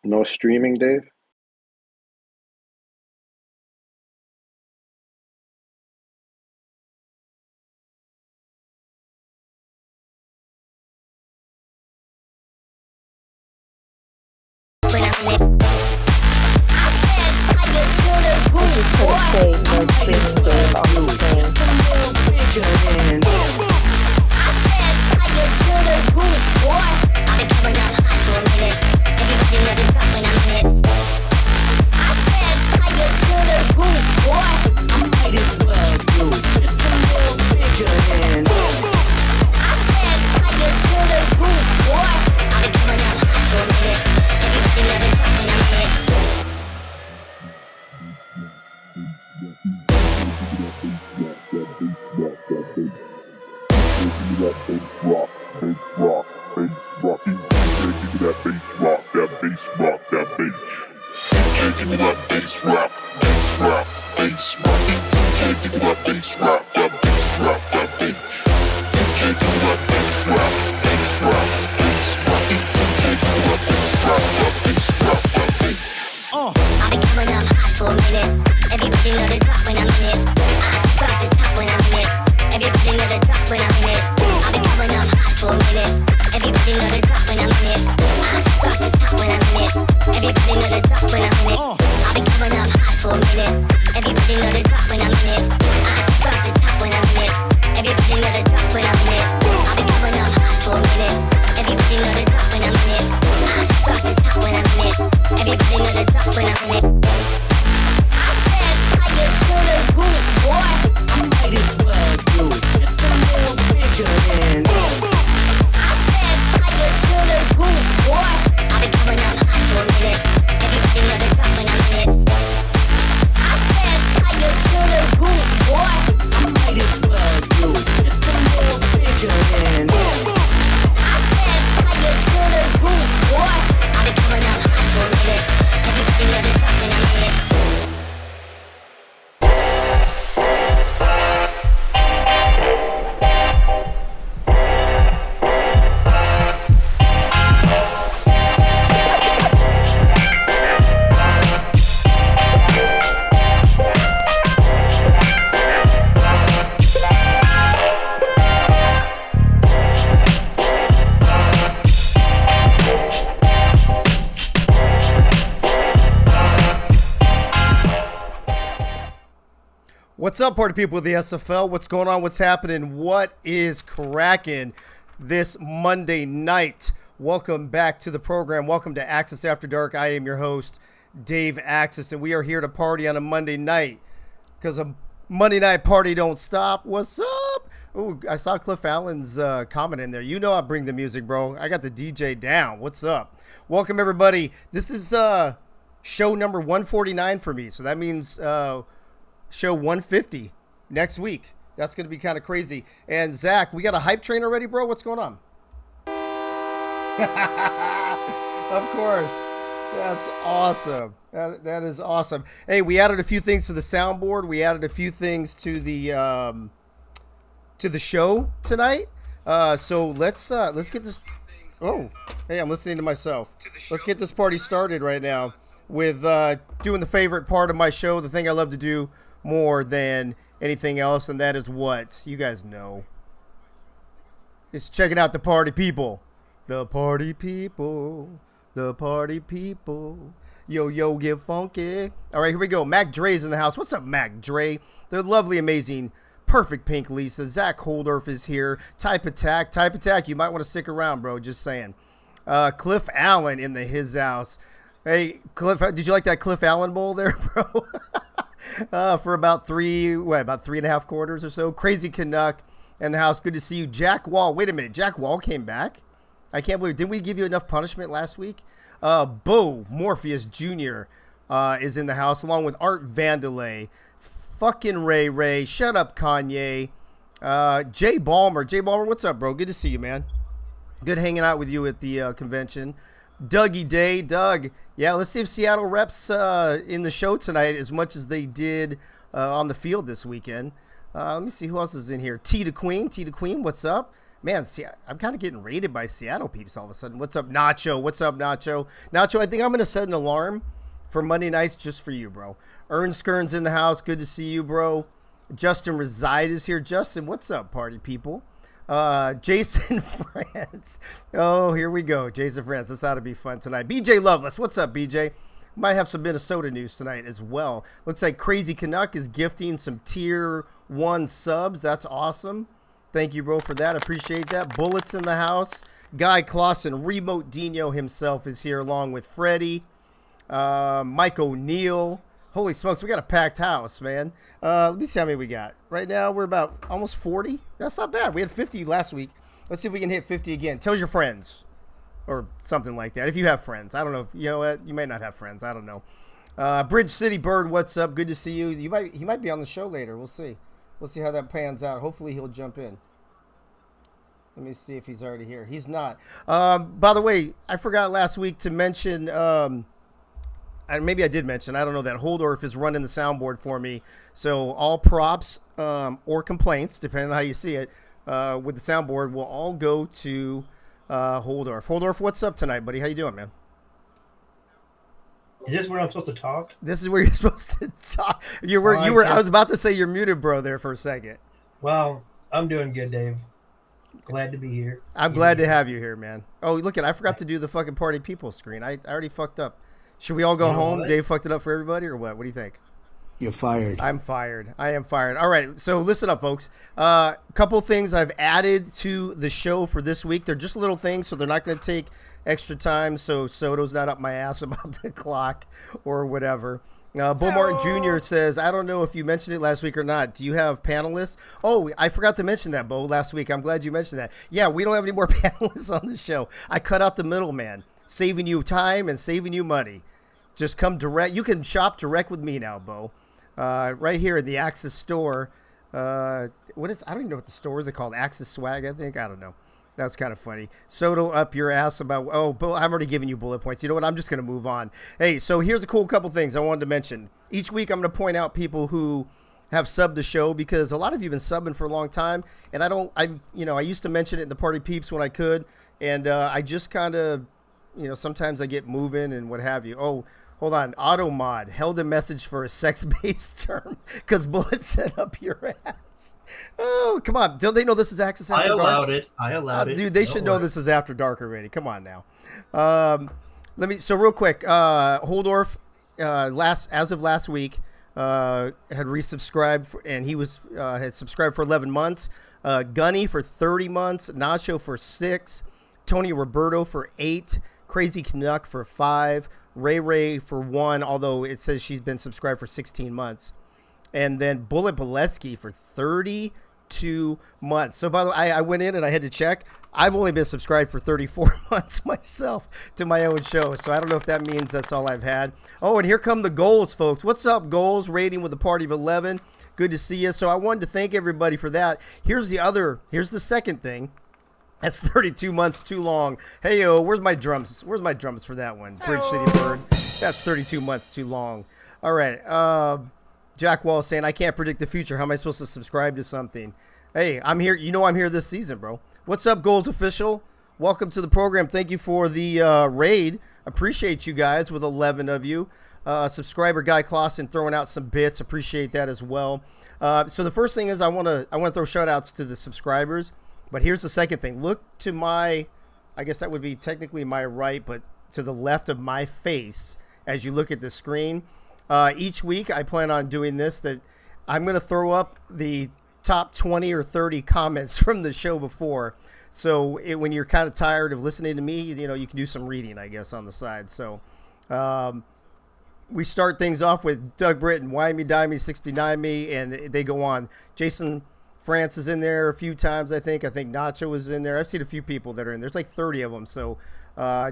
No streaming, Dave? I just couldn't say no streaming game off the screen. What's up, party people of the SFL? What's going on? What's happening? What is cracking this Monday night? Welcome back to the program. Welcome to Axis After Dark. I am your host, Dave Axis, and we are here to party on a Monday night because a Monday night party don't stop. What's up? Ooh, I saw Cliff Allen's comment in there. You know I bring the music, bro. I got the DJ down. What's up? Welcome, everybody. This is show number 149 for me, so that means show 150 next week. That's going to be kind of crazy. And Zach, we got a hype train already, bro? What's going on? Of course. That's awesome. That is awesome. Hey, we added a few things to the soundboard. We added a few things to the show tonight. So let's get this. Oh, hey, I'm listening to myself. Let's get this party started right now with doing the favorite part of my show, the thing I love to do more than anything else, and that is what you guys know. It's checking out the party people. The party people. The party people. Yo, yo, get funky. All right, here we go. Mac Dre's in the house. What's up, Mac Dre? The lovely, amazing, perfect pink Lisa. Zach Holdorf is here. Type Attack. You might want to stick around, bro. Just saying. Cliff Allen in his house. Hey, Cliff, did you like that Cliff Allen bowl there, bro? For about 3.5 quarters or so. Crazy Canuck in the house. Good to see you. Jack Wall. Wait a minute. Jack Wall came back? I can't believe. Didn't we give you enough punishment last week? Bo Morpheus Jr. Is in the house, along with Art Vandelay. Fucking Ray. Shut up, Kanye. Jay Balmer, what's up, bro? Good to see you, man. Good hanging out with you at the convention. Dougie Day. Doug. Yeah, let's see if Seattle reps in the show tonight as much as they did on the field this weekend. Let me see who else is in here. T to Queen, what's up? Man, see, I'm kind of getting raided by Seattle peeps all of a sudden. What's up, Nacho? What's up, Nacho? Nacho, I think I'm going to set an alarm for Monday nights just for you, bro. Ern Skern's in the house. Good to see you, bro. Justin Reside is here. Justin, what's up, party people? Jason France. Oh, here we go. Jason France. This ought to be fun tonight. BJ Loveless. What's up, BJ? Might have some Minnesota news tonight as well. Looks like Crazy Canuck is gifting some tier 1 subs. That's awesome. Thank you, bro, for that. Appreciate that. Bullets in the house. Guy Clausen, Remote Dino himself is here along with Freddie. Mike O'Neill. Holy smokes, we got a packed house, man. Let me see how many we got. Right now, we're about almost 40. That's not bad. We had 50 last week. Let's see if we can hit 50 again. Tell your friends or something like that. If you have friends. I don't know. You know what? You might not have friends. I don't know. Bridge City Bird, what's up? Good to see you. He might be on the show later. We'll see. We'll see how that pans out. Hopefully, he'll jump in. Let me see if he's already here. He's not. By the way, I forgot last week to mention, maybe I did mention, I don't know, that Holdorf is running the soundboard for me. So all props or complaints, depending on how you see it, with the soundboard will all go to Holdorf. Holdorf, what's up tonight, buddy? How you doing, man? Is this where I'm supposed to talk? This is where you're supposed to talk. You were. I was about to say you're muted, bro, there for a second. Well, I'm doing good, Dave. Glad to be here. I'm glad to have you here, man. Oh, look, I forgot to do the fucking party people screen. I already fucked up. Should we all go home? Dave fucked it up for everybody, or what? What do you think? You're fired. I'm fired. I am fired. All right, so listen up, folks. Couple things I've added to the show for this week. They're just little things, so they're not going to take extra time, so Soto's not up my ass about the clock or whatever. Bull Martin Jr. says, I don't know if you mentioned it last week or not. Do you have panelists? Oh, I forgot to mention that, Bo, last week. I'm glad you mentioned that. Yeah, we don't have any more panelists on the show. I cut out the middleman, saving you time and saving you money. Just come direct. You can shop direct with me now, Bo. Right here in the Axis store. I don't even know what the store is called. Axis Swag, I think. I don't know. That's kind of funny. Soto up your ass about, I'm already giving you bullet points. You know what? I'm just going to move on. Hey, so here's a cool couple things I wanted to mention. Each week I'm going to point out people who have subbed the show because a lot of you have been subbing for a long time. And I used to mention it in the party peeps when I could. And I just kind of, sometimes I get moving and what have you. Oh, hold on. Automod held a message for a sex-based term because Bullet set up your ass. Oh, come on. Don't they know this is Axis After Dark? I allowed it. Dude, they should know this is After Dark already. Come on now. So real quick, Holdorf, as of last week, had resubscribed, and he had subscribed for 11 months. Gunny for 30 months. Nacho for 6. Tony Roberto for 8. Crazy Canuck for 5. Ray for 1, although it says she's been subscribed for 16 months. And then Bullet Boleski for 32 months. So, by the way, I went in and I had to check. I've only been subscribed for 34 months myself to my own show. So, I don't know if that means that's all I've had. Oh, and here come the goals, folks. What's up, goals? Rating with a party of 11. Good to see you. So, I wanted to thank everybody for that. Here's the second thing. That's 32 months too long. Hey, yo, where's my drums? Where's my drums for that one? Bridge City Bird. That's 32 months too long. All right. Jack Wall saying, I can't predict the future. How am I supposed to subscribe to something? Hey, I'm here. I'm here this season, bro. What's up, Goals Official? Welcome to the program. Thank you for the raid. Appreciate you guys with 11 of you. Subscriber Guy Clausen throwing out some bits. Appreciate that as well. So the first thing is I want to throw shout outs to the subscribers. But here's the second thing. Look to I guess that would be technically my right, but to the left of my face as you look at the screen. Each week I plan on doing this, that I'm going to throw up the top 20 or 30 comments from the show before. So when you're kind of tired of listening to me, you can do some reading, I guess, on the side. So we start things off with Doug Britton, Why Me, Die Me, 69 Me, and they go on. Jason France is in there a few times, I think. I think Nacho is in there. I've seen a few people that are in there. There's like 30 of them. So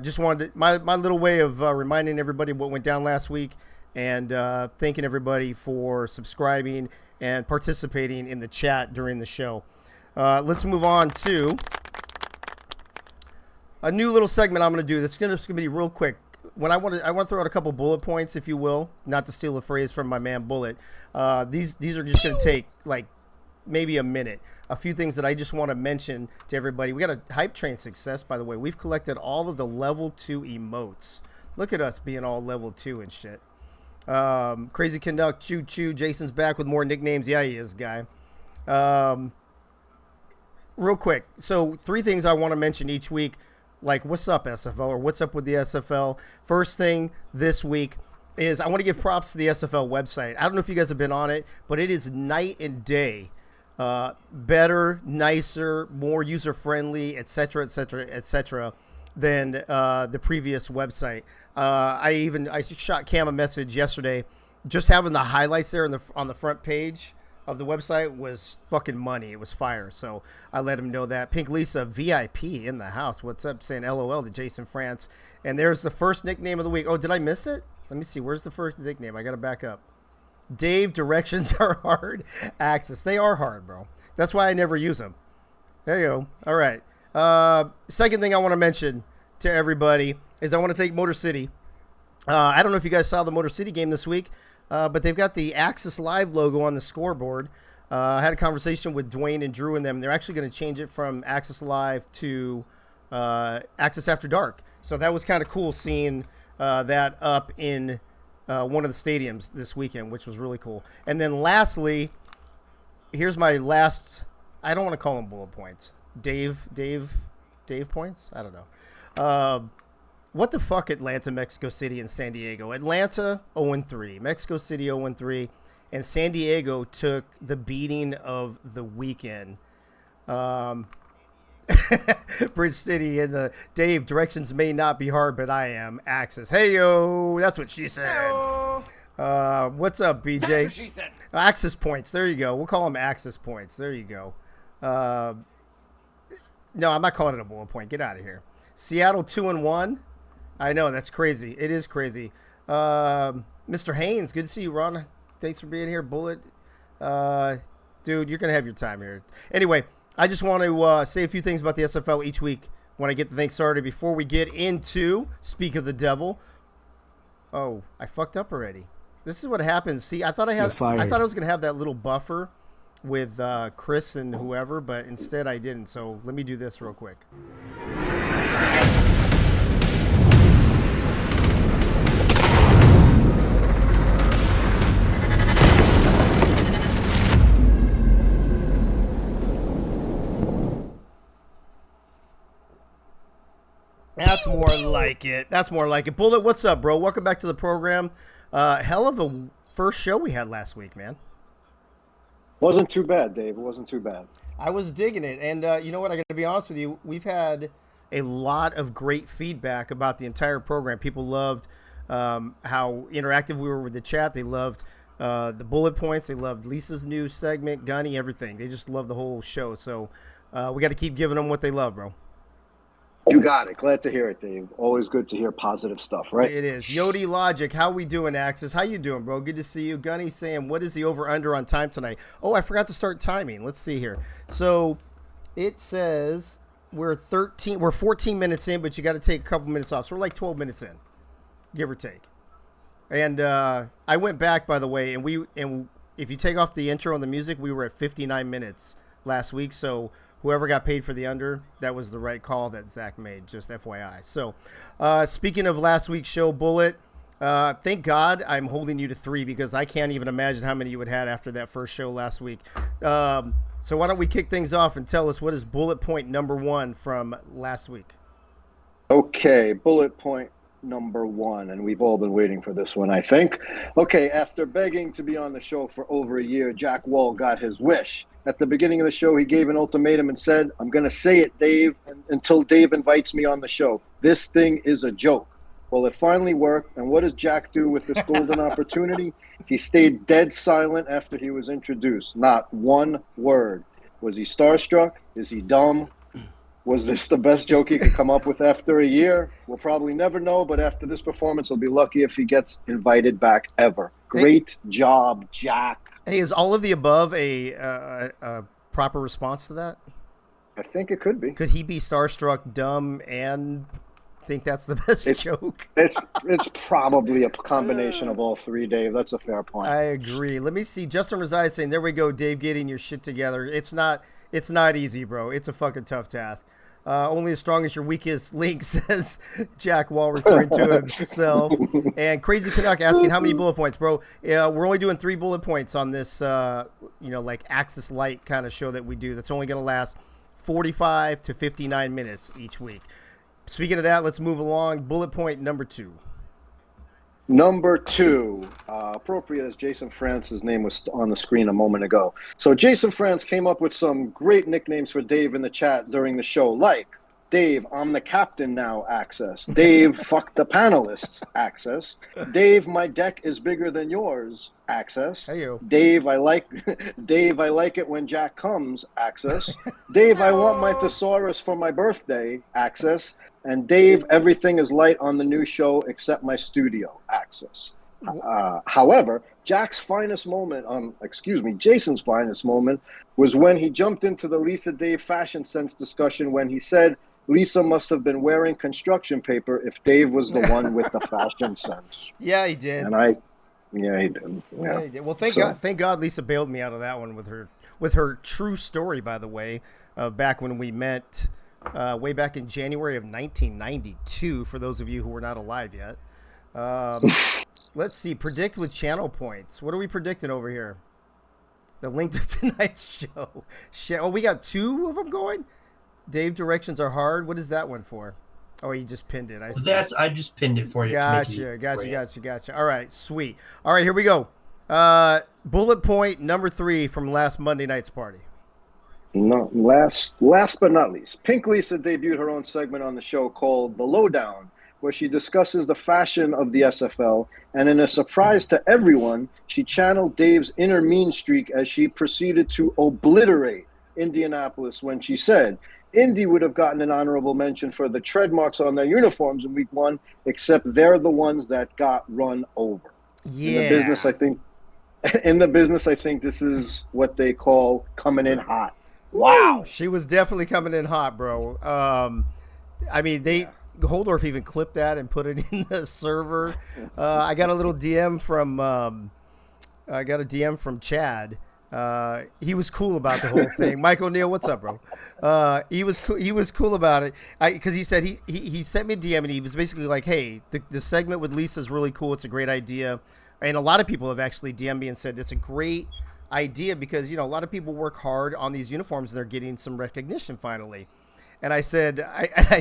just wanted to, my little way of reminding everybody what went down last week and thanking everybody for subscribing and participating in the chat during the show. Let's move on to a new little segment I'm going to do. That's going to be real quick. I want to throw out a couple bullet points, if you will, not to steal a phrase from my man Bullet. These are just going to take like maybe a minute. A few things that I just want to mention to everybody. We got a hype train success, by the way. We've collected all of the level 2 emotes. Look at us being all level 2 and shit. Crazy Conduct, Choo Choo. Jason's back with more nicknames. Yeah, he is, guy. Real quick. So 3 things I want to mention each week. Like, what's up, SFL, or what's up with the SFL? First thing this week is I want to give props to the SFL website. I don't know if you guys have been on it, but it is night and day. Better, nicer, more user-friendly, etc., than the previous website. I shot Cam a message yesterday. Just having the highlights there on the front page of the website was fucking money. It was fire. So I let him know that. Pink Lisa, VIP in the house. What's up? Saying LOL to Jason France. And there's the first nickname of the week. Oh, did I miss it? Let me see. Where's the first nickname? I got to back up. Dave, directions are hard. Access. They are hard, bro. That's why I never use them. There you go. All right. Second thing I want to mention to everybody is I want to thank Motor City. I don't know if you guys saw the Motor City game this week, but they've got the Axis Live logo on the scoreboard. I had a conversation with Dwayne and Drew and them. They're actually going to change it from Axis Live to Axis After Dark. So that was kind of cool seeing that up in one of the stadiums this weekend, which was really cool. And then lastly, here's my last, I don't want to call them bullet points. Dave points? I don't know. What the fuck, Atlanta, Mexico City, and San Diego? Atlanta 0-3, Mexico City 0-3, and San Diego took the beating of the weekend. Bridge City and the Dave, directions may not be hard, but I am. Axis. Hey yo, that's what she said. Hey-o. What's up, BJ? That's what she said. Axis points. There you go. We'll call them Axis points. There you go. No, I'm not calling it a bullet point. Get out of here. Seattle 2-1. I know, that's crazy. It is crazy. Mr. Haynes, good to see you, Ron. Thanks for being here. Bullet. Dude, you're going to have your time here. Anyway, I just want to say a few things about the SFL each week when I get the thing started. Before we get into Speak of the Devil. Oh, I fucked up already. This is what happens. See, I thought I was going to have that little buffer with Chris and whoever, but instead I didn't. So let me do this real quick. That's more like it. That's more like it. Bullet, what's up, bro? Welcome back to the program. Hell of a first show we had last week, man. Wasn't too bad, Dave. It wasn't too bad. I was digging it. And you know what? I got to be honest with you. We've had a lot of great feedback about the entire program. People loved how interactive we were with the chat. They loved the bullet points. They loved Lisa's new segment, Gunny, everything. They just loved the whole show. So we got to keep giving them what they love, bro. You got it. Glad to hear it, Dave. Always good to hear positive stuff, right? It is. Yodi Logic, how we doing, Axis? How you doing, bro? Good to see you. Gunny saying, what is the over-under on time tonight? Oh, I forgot to start timing. Let's see here. So it says we're 14 minutes in, but you got to take a couple minutes off. So we're like 12 minutes in, give or take. And I went back, by the way, and if you take off the intro and the music, we were at 59 minutes last week. So whoever got paid for the under, that was the right call that Zach made, just FYI. So, speaking of last week's show, Bullet, thank God I'm holding you to 3 because I can't even imagine how many you would have had after that first show last week. So why don't we kick things off and tell us what is bullet point number 1 from last week? Okay, bullet point number 1, and we've all been waiting for this one, I think. Okay, after begging to be on the show for over a year, Jack Wall got his wish. At the beginning of the show, he gave an ultimatum and said, I'm going to say it, Dave, until Dave invites me on the show. This thing is a joke. Well, it finally worked. And what does Jack do with this golden opportunity? He stayed dead silent after he was introduced. Not one word. Was he starstruck? Is he dumb? Was this the best joke he could come up with after a year? We'll probably never know, but after this performance, he'll be lucky if he gets invited back ever. Great job, Jack. Hey, is all of the above a proper response to that? I think it could be. Could he be starstruck, dumb, and think that's the best It's- joke. It's probably a combination of all three, Dave. That's a fair point. I agree. Let me see. Justin Rezai saying, "There we go, Dave, getting your shit together. It's not easy, bro. It's a fucking tough task. Only as strong as your weakest link," says Jack Wall, referring to himself. And Crazy Canuck asking, "How many bullet points, bro?" We're only doing 3 bullet points on this, like Axis Light kind of show that we do. That's only going to last 45 to 59 minutes each week. Speaking of that, let's move along. Bullet point number 2. Number 2, appropriate as Jason France's name was on the screen a moment ago. So Jason France came up with some great nicknames for Dave in the chat during the show, like Dave, I'm the captain now, access. Dave, fuck the panelists, access. Dave, my deck is bigger than yours, access. Hey, you. Dave, I like it when Jack comes, access. Dave, I want my thesaurus for my birthday, access. And Dave, everything is light on the new show except my studio, access. However, Jason's finest moment was when he jumped into the Lisa Dave fashion sense discussion when he said Lisa must have been wearing construction paper if Dave was the one with the fashion sense. Yeah, he did. And he did. Yeah. He did. Well, thank God Lisa bailed me out of that one with her true story, by the way, back when we met way back in January of 1992, for those of you who were not alive yet. Let's see. Predict with channel points. What are we predicting over here? The link to tonight's show. Oh, we got 2 of them going? Dave, directions are hard. What is that one for? Oh, you just pinned it. I see. I just pinned it for you. Gotcha. All right, sweet. All right, here we go. Bullet point number 3 from last Monday night's party. No, last but not least, Pink Lisa debuted her own segment on the show called The Lowdown, where she discusses the fashion of the SFL, and in a surprise to everyone, she channeled Dave's inner mean streak as she proceeded to obliterate Indianapolis when she said, Indy would have gotten an honorable mention for the tread marks on their uniforms in week 1, except they're the ones that got run over. Yeah. In the business, I think this is what they call coming in hot. Wow. She was definitely coming in hot, bro. Holdorf even clipped that and put it in the server. I got a little DM from Chad. He was cool about the whole thing. Mike O'Neill, what's up, bro? He was cool about it. Because he said he sent me a DM and he was basically like, hey, the segment with Lisa is really cool. It's a great idea. And a lot of people have actually DM'd me and said it's a great idea because, a lot of people work hard on these uniforms and they're getting some recognition finally. And I said,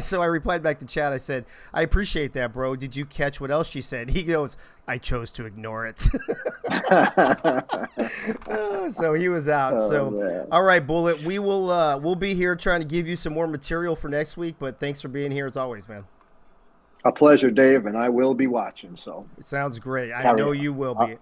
so I replied back to Chad. I said, I appreciate that, bro. Did you catch what else she said? He goes, I chose to ignore it. So he was out. Man. All right, Bullet, we'll be here trying to give you some more material for next week. But thanks for being here as always, man. A pleasure, Dave, and I will be watching. So it sounds great. I know you will be.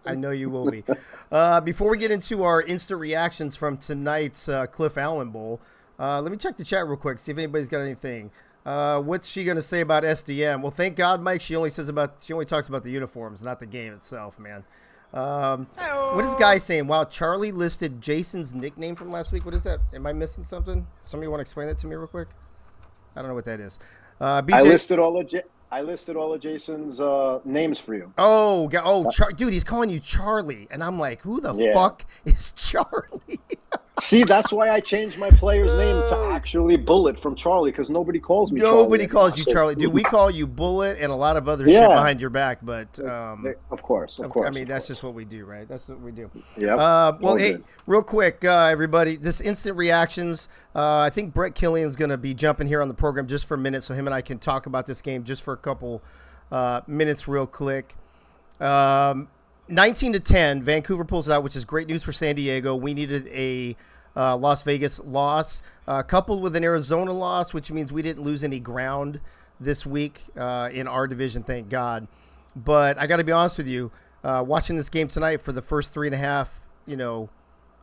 Before we get into our instant reactions from tonight's Cliff Allen Bowl. Let me check the chat real quick, see if anybody's got anything. What's she going to say about SDM? Well, thank God, Mike, she only talks about the uniforms, not the game itself, man. What is Guy saying? Wow, Charlie listed Jason's nickname from last week. What is that? Am I missing something? Somebody want to explain that to me real quick? I don't know what that is. BJ, I listed all of Jason's names for you. Dude, he's calling you Charlie, and I'm like, who the fuck is Charlie? See, that's why I changed my player's name to actually Bullet from Charlie, because nobody calls me Charlie. Nobody calls you Charlie. Dude, we call you Bullet and a lot of other shit behind your back, but... of course. That's just what we do, right? That's what we do. Yeah. Hey, real quick, everybody, this instant reactions, I think Brett Killian's going to be jumping here on the program just for a minute, so him and I can talk about this game just for a couple minutes real quick. 19-10, Vancouver pulls it out, which is great news for San Diego. We needed a Las Vegas loss, coupled with an Arizona loss, which means we didn't lose any ground this week in our division, thank God. But I got to be honest with you, watching this game tonight for the first 3.5,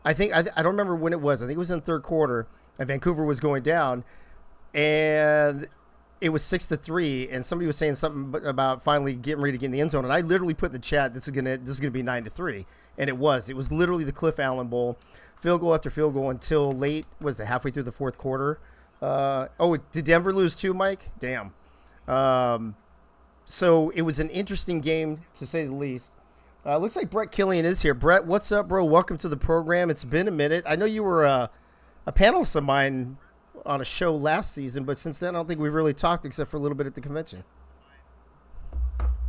I don't remember when it was. I think it was in the third quarter, and Vancouver was going down, and it was 6-3, and somebody was saying something about finally getting ready to get in the end zone, and I literally put in the chat, this is gonna be 9-3, and it was literally the Cliff Allen Bowl, field goal after field goal until late, halfway through the fourth quarter. Did Denver lose too, Mike? Damn. So it was an interesting game, to say the least. Looks like Brett Killian is here. Brett, what's up, bro? Welcome to the program. It's been a minute. I know you were a panelist of mine on a show last season, but since then, I don't think we've really talked except for a little bit at the convention.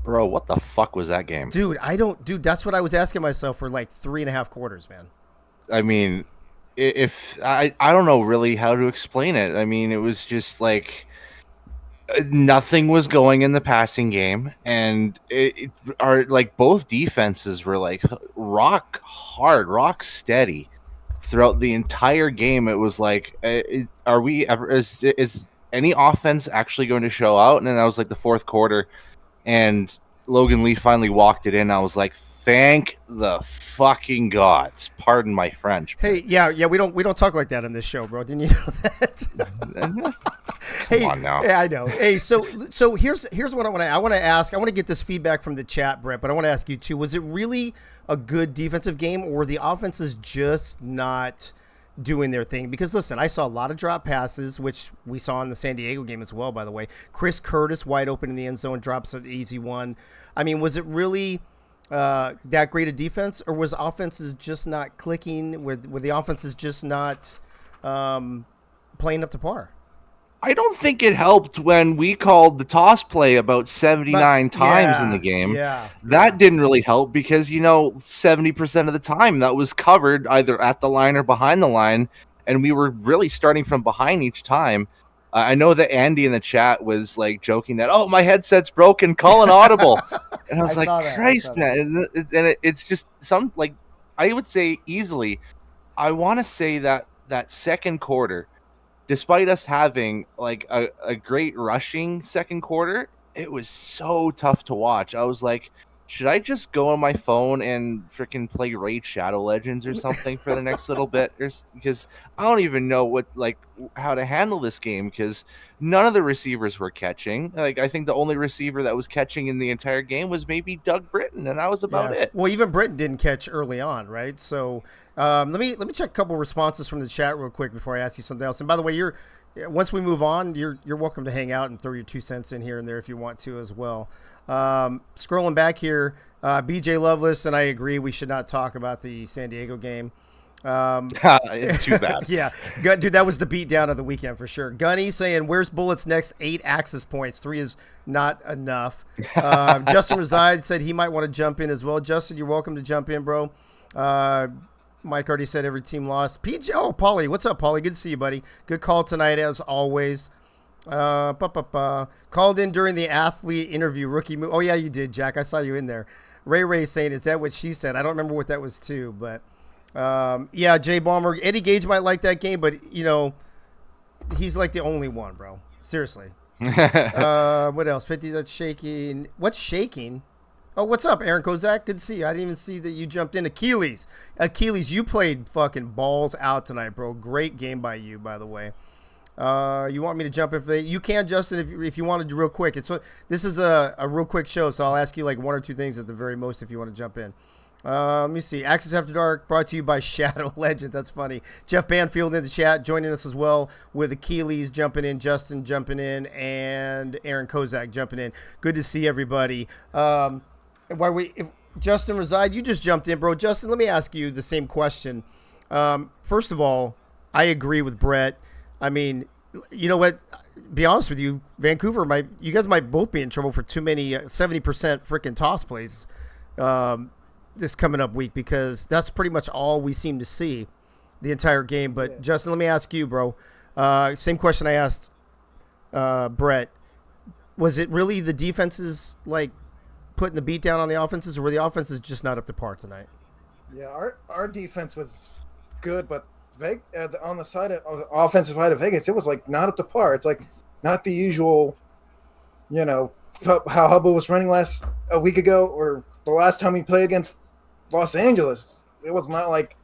Bro, what the fuck was that game? Dude, that's what I was asking myself for like 3.5 quarters, man. I mean, if I don't know really how to explain it. I mean, it was just like nothing was going in the passing game, and like both defenses were like rock hard, rock steady throughout the entire game. It was like, are we ever is any offense actually going to show out? And then that was like the fourth quarter, and Logan Lee finally walked it in. I was like, thank the fucking gods. Pardon my French. Hey, yeah, we don't talk like that on this show, bro. Didn't you know that? Hey, on now. Yeah, I know. Hey, so here's what I want to ask. I want to get this feedback from the chat, Brett, but I want to ask you too. Was it really a good defensive game, or were the offenses just not doing their thing? Because listen, I saw a lot of drop passes, which we saw in the San Diego game as well, by the way. Chris Curtis wide open in the end zone, drops an easy one. I mean, was it really that great a defense, or was offenses just not clicking? Were the offenses just not playing up to par? I don't think it helped when we called the toss play about 79 times in the game. Yeah. That didn't really help because, 70% of the time that was covered either at the line or behind the line, and we were really starting from behind each time. I know that Andy in the chat was like joking that, oh, my headset's broken, call an audible. And I was like, Christ, man. And it's just some, like, I would say easily, I want to say that second quarter, despite us having like a great rushing second quarter, it was so tough to watch. I was like, should I just go on my phone and freaking play Raid Shadow Legends or something for the next little bit? Because I don't even know how to handle this game, because none of the receivers were catching. Like, I think the only receiver that was catching in the entire game was maybe Doug Britton, and that was about it. Well, even Britton didn't catch early on, right? So let me check a couple responses from the chat real quick before I ask you something else. And by the way, once we move on, you're welcome to hang out and throw your 2 cents in here and there if you want to as well. Scrolling back here, BJ Loveless, and I agree, we should not talk about the San Diego game. Too bad. Yeah, dude, that was the beatdown of the weekend for sure. Gunny saying, "Where's Bullet's next 8 access points? 3 is not enough." Justin Reside said he might want to jump in as well. Justin, you're welcome to jump in, bro. Mike already said every team lost. PJ, Paulie, what's up, Paulie? Good to see you, buddy. Good call tonight as always. Called in during the athlete interview, rookie move. Oh yeah, you did, Jack. I saw you in there. Ray saying, "Is that what she said?" I don't remember what that was too, but yeah, Jay Ballmer, Eddie Gage might like that game, but he's like the only one, bro. Seriously. What else? 50. That's shaking. What's shaking? Oh, what's up, Aaron Kozak? Good to see you. I didn't even see that you jumped in. Achilles, you played fucking balls out tonight, bro. Great game by you, by the way. You want me to jump you can, Justin, if you want to do real quick. This is a real quick show, so I'll ask you like 1 or 2 things at the very most if you want to jump in. Let me see. Access After Dark brought to you by Shadow Legends. That's funny. Jeff Banfield in the chat joining us as well, with Achilles jumping in, Justin jumping in, and Aaron Kozak jumping in. Good to see everybody. If Justin Reside, you just jumped in, bro. Justin, let me ask you the same question. First of all, I agree with Brett. I mean, you know what? Be honest with you, Vancouver you guys might both be in trouble for too many 70% freaking toss plays this coming up week, because that's pretty much all we seem to see the entire game. But yeah. Justin, let me ask you, bro. Same question I asked Brett. Was it really the defenses like putting the beat down on the offenses, or were the offenses just not up to par tonight? Yeah, our defense was good, but on the side of the offensive side of Vegas, it was like not up to par. It's like not the usual, how Hubble was running a week ago, or the last time we played against Los Angeles. It was not like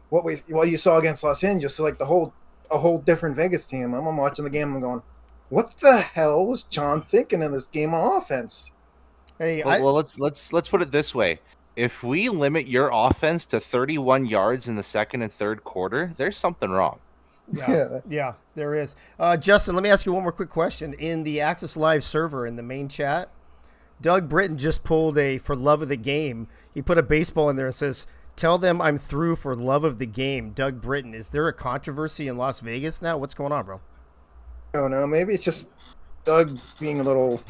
what you saw against Los Angeles. So like a whole different Vegas team. I'm watching the game and I'm going, what the hell was John thinking in this game on offense? Hey, well, let's put it this way. If we limit your offense to 31 yards in the second and third quarter, there's something wrong. Yeah, there is. Justin, let me ask you one more quick question. In the Access Live server in the main chat, Doug Britton just pulled a for love of the game. He put a baseball in there and says, "Tell them I'm through for love of the game." Doug Britton. Is there a controversy in Las Vegas now? What's going on, bro? I don't know. Maybe it's just Doug being a little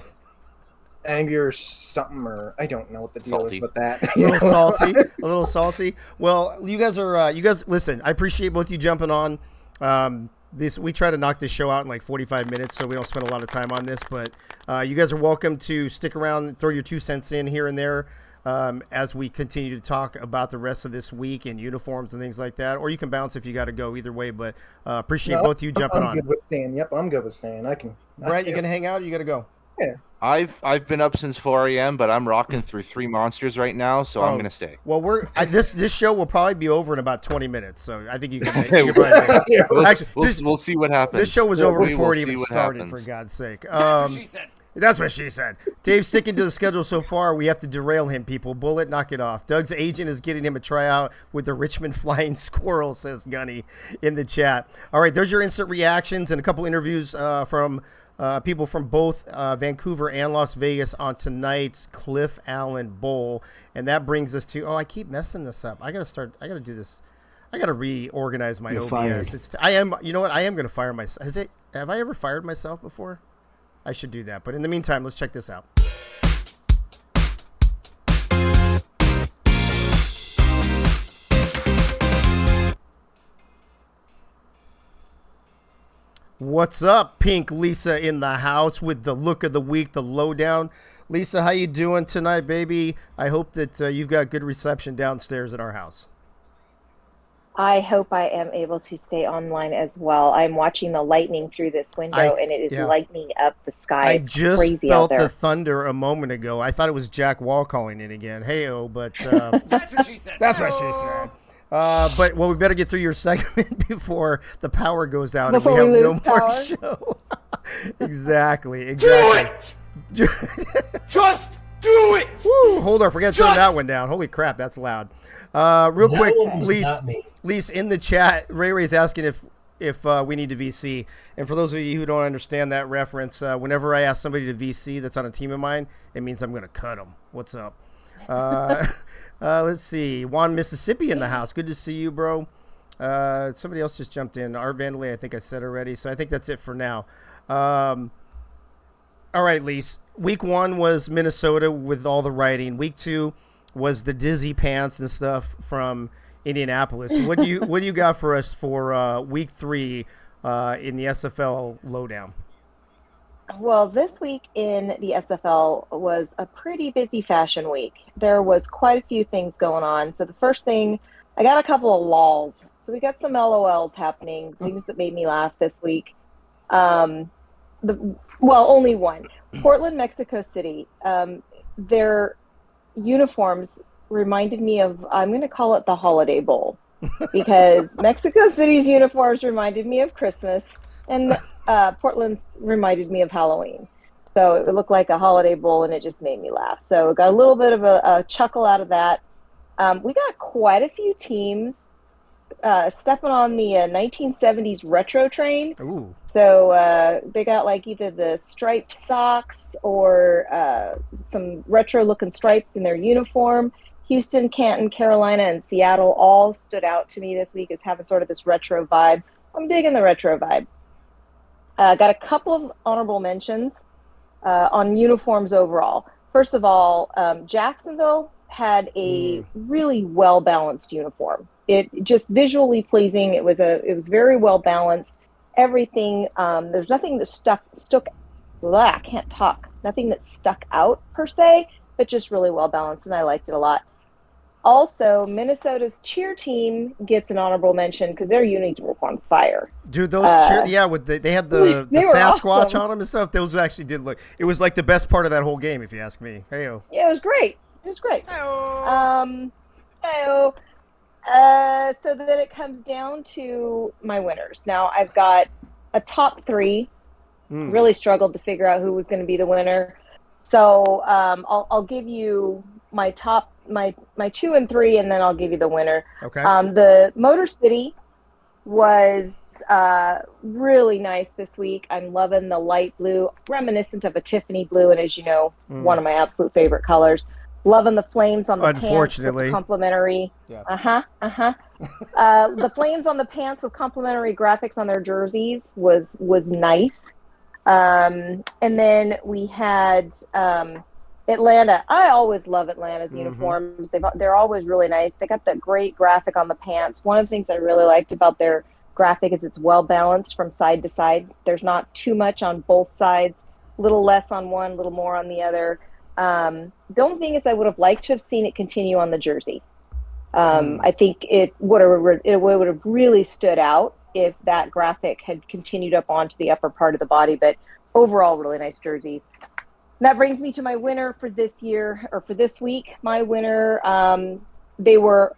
angry or something, or I don't know what the deal Salty. is with that. A little salty. A little salty. Well, you guys are. You guys listen. I appreciate both you jumping on. We try to knock this show out in like 45 minutes, so we don't spend a lot of time on this. But you guys are welcome to stick around, and throw your 2 cents in here and there as we continue to talk about the rest of this week and uniforms and things like that. Or you can bounce if you got to go. Either way, but appreciate both you jumping I'm on. good with staying. Yep, I'm good with staying. I can. Brett, you gonna hang out? Or you got to go? I've been up since 4 a.m., but I'm rocking through 3 monsters right now, so I'm gonna stay. Well, this show will probably be over in about 20 minutes, so I think you can. You can probably make it. Actually, We'll see what happens. This show was over We before will it see even what started, happens. for God's sake. That's what she said. Dave, sticking to the schedule so far, we have to derail him, people. Bullet, knock it off. Doug's agent is getting him a tryout with the Richmond Flying Squirrel, says Gunny in the chat. All right, there's your instant reactions and a couple interviews from people from both Vancouver and Las Vegas on tonight's Cliff Allen Bowl. And that brings us to, I keep messing this up. I got to do this. I got to reorganize my You're OBS. fired. You know what? I am going to fire myself. Have I ever fired myself before? I should do that. But in the meantime, let's check this out. What's up, Pink Lisa in the house with the look of the week, the lowdown. Lisa, how you doing tonight, baby? I hope that you've got good reception downstairs at our house. I hope I am able to stay online as well. I'm watching the lightning through this window, and it is lightening up the sky. It's just crazy felt out there. the thunder a moment ago. I thought it was Jack Wall calling in again. Hey-oh, but That's what she said. that's what she said. But we better get through your segment before the power goes out Before and we we have lose no more power. show. Exactly. Do it! Just do it! Woo, hold on, forget to turn that one down. Holy crap, that's loud. Real That quick, one was Lise, not me. Lise, in the chat, Ray's asking if we need to VC. And for those of you who don't understand that reference, whenever I ask somebody to VC that's on a team of mine, it means I'm going to cut them. What's up? Let's see. Juan, Mississippi in the house. Good to see you, bro. Somebody else just jumped in. Art Vandalay, I think I said already. So I think that's it for now. All right, Lise. Week 1 was Minnesota with all the writing. Week 2 was the dizzy pants and stuff from Indianapolis. What do you got for us for week 3 in the SFL lowdown? Well, this week in the SFL was a pretty busy fashion week. There was quite a few things going on. So the first thing, I got a couple of lols. So we got some LOLs happening, things that made me laugh this week. Only one. Portland, Mexico City. Their uniforms reminded me of, I'm going to call it the Holiday Bowl, because Mexico City's uniforms reminded me of Christmas, and Portland's reminded me of Halloween. So it looked like a Holiday Bowl, and it just made me laugh. So got a little bit of a chuckle out of that. We got quite a few teams stepping on the 1970s retro train. Ooh. So they got like either the striped socks or some retro looking stripes in their uniform. Houston, Canton, Carolina, and Seattle all stood out to me this week as having sort of this retro vibe. I'm digging the retro vibe. Got a couple of honorable mentions on uniforms overall. First of all, Jacksonville had a really well-balanced uniform. It just visually pleasing. It was very well balanced. Everything. There's nothing that I can't talk. Nothing that stuck out per se, but just really well balanced, and I liked it a lot. Also, Minnesota's cheer team gets an honorable mention because their unis were on fire. Dude, those they had the They were Sasquatch awesome. on them and stuff. Those actually did look. It was like the best part of that whole game, if you ask me. Heyo. Yeah, it was great. It was great. So then it comes down to my winners. Now I've got a top 3. Really struggled to figure out who was going to be the winner. So I'll give you my top, my 2 and 3, and then I'll give you the winner. Okay. The Motor City was really nice this week. I'm loving the light blue, reminiscent of a Tiffany blue, and as you know, one of my absolute favorite colors. Loving the flames on the pants with Unfortunately. the complimentary. Yeah. The flames on the pants with complimentary graphics on their jerseys was nice. And then we had Atlanta. I always love Atlanta's uniforms. They're always really nice. They got that great graphic on the pants. One of the things I really liked about their graphic is it's well balanced from side to side. There's not too much on both sides, a little less on one, a little more on the other. The only thing is I would have liked to have seen it continue on the jersey. I think it would have really stood out if that graphic had continued up onto the upper part of the body, but overall really nice jerseys. And that brings me to my winner for this year, or for this week. My winner, they were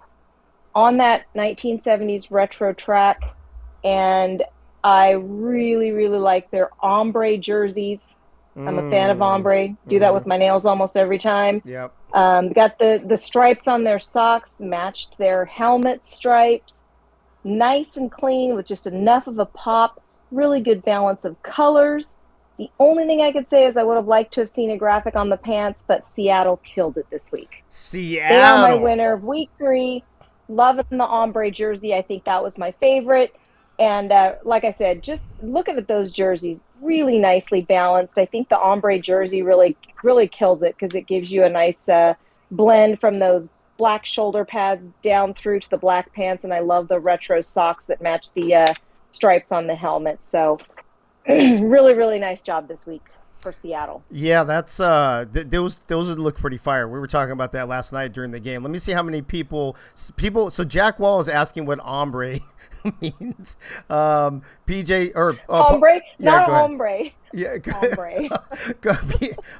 on that 1970s retro track, and I really, really like their ombre jerseys. I'm a fan of ombre. Do that with my nails almost every time. Yep. Got the stripes on their socks, matched their helmet stripes. Nice and clean with just enough of a pop. Really good balance of colors. The only thing I could say is I would have liked to have seen a graphic on the pants, but Seattle killed it this week. They are my Seattle. winner of week 3. Loving the ombre jersey. I think that was my favorite. And like I said, just looking at those jerseys, really nicely balanced. I think the ombre jersey really, really kills it because it gives you a nice blend from those black shoulder pads down through to the black pants. And I love the retro socks that match the stripes on the helmet. So really, really nice job this week for Seattle. Yeah, that's those would look pretty fire. We were talking about that last night during the game. Let me see how many people. So Jack Wall is asking what ombre means. PJ or Ombre, yeah, not go ahead. hombre. Yeah, Ombre.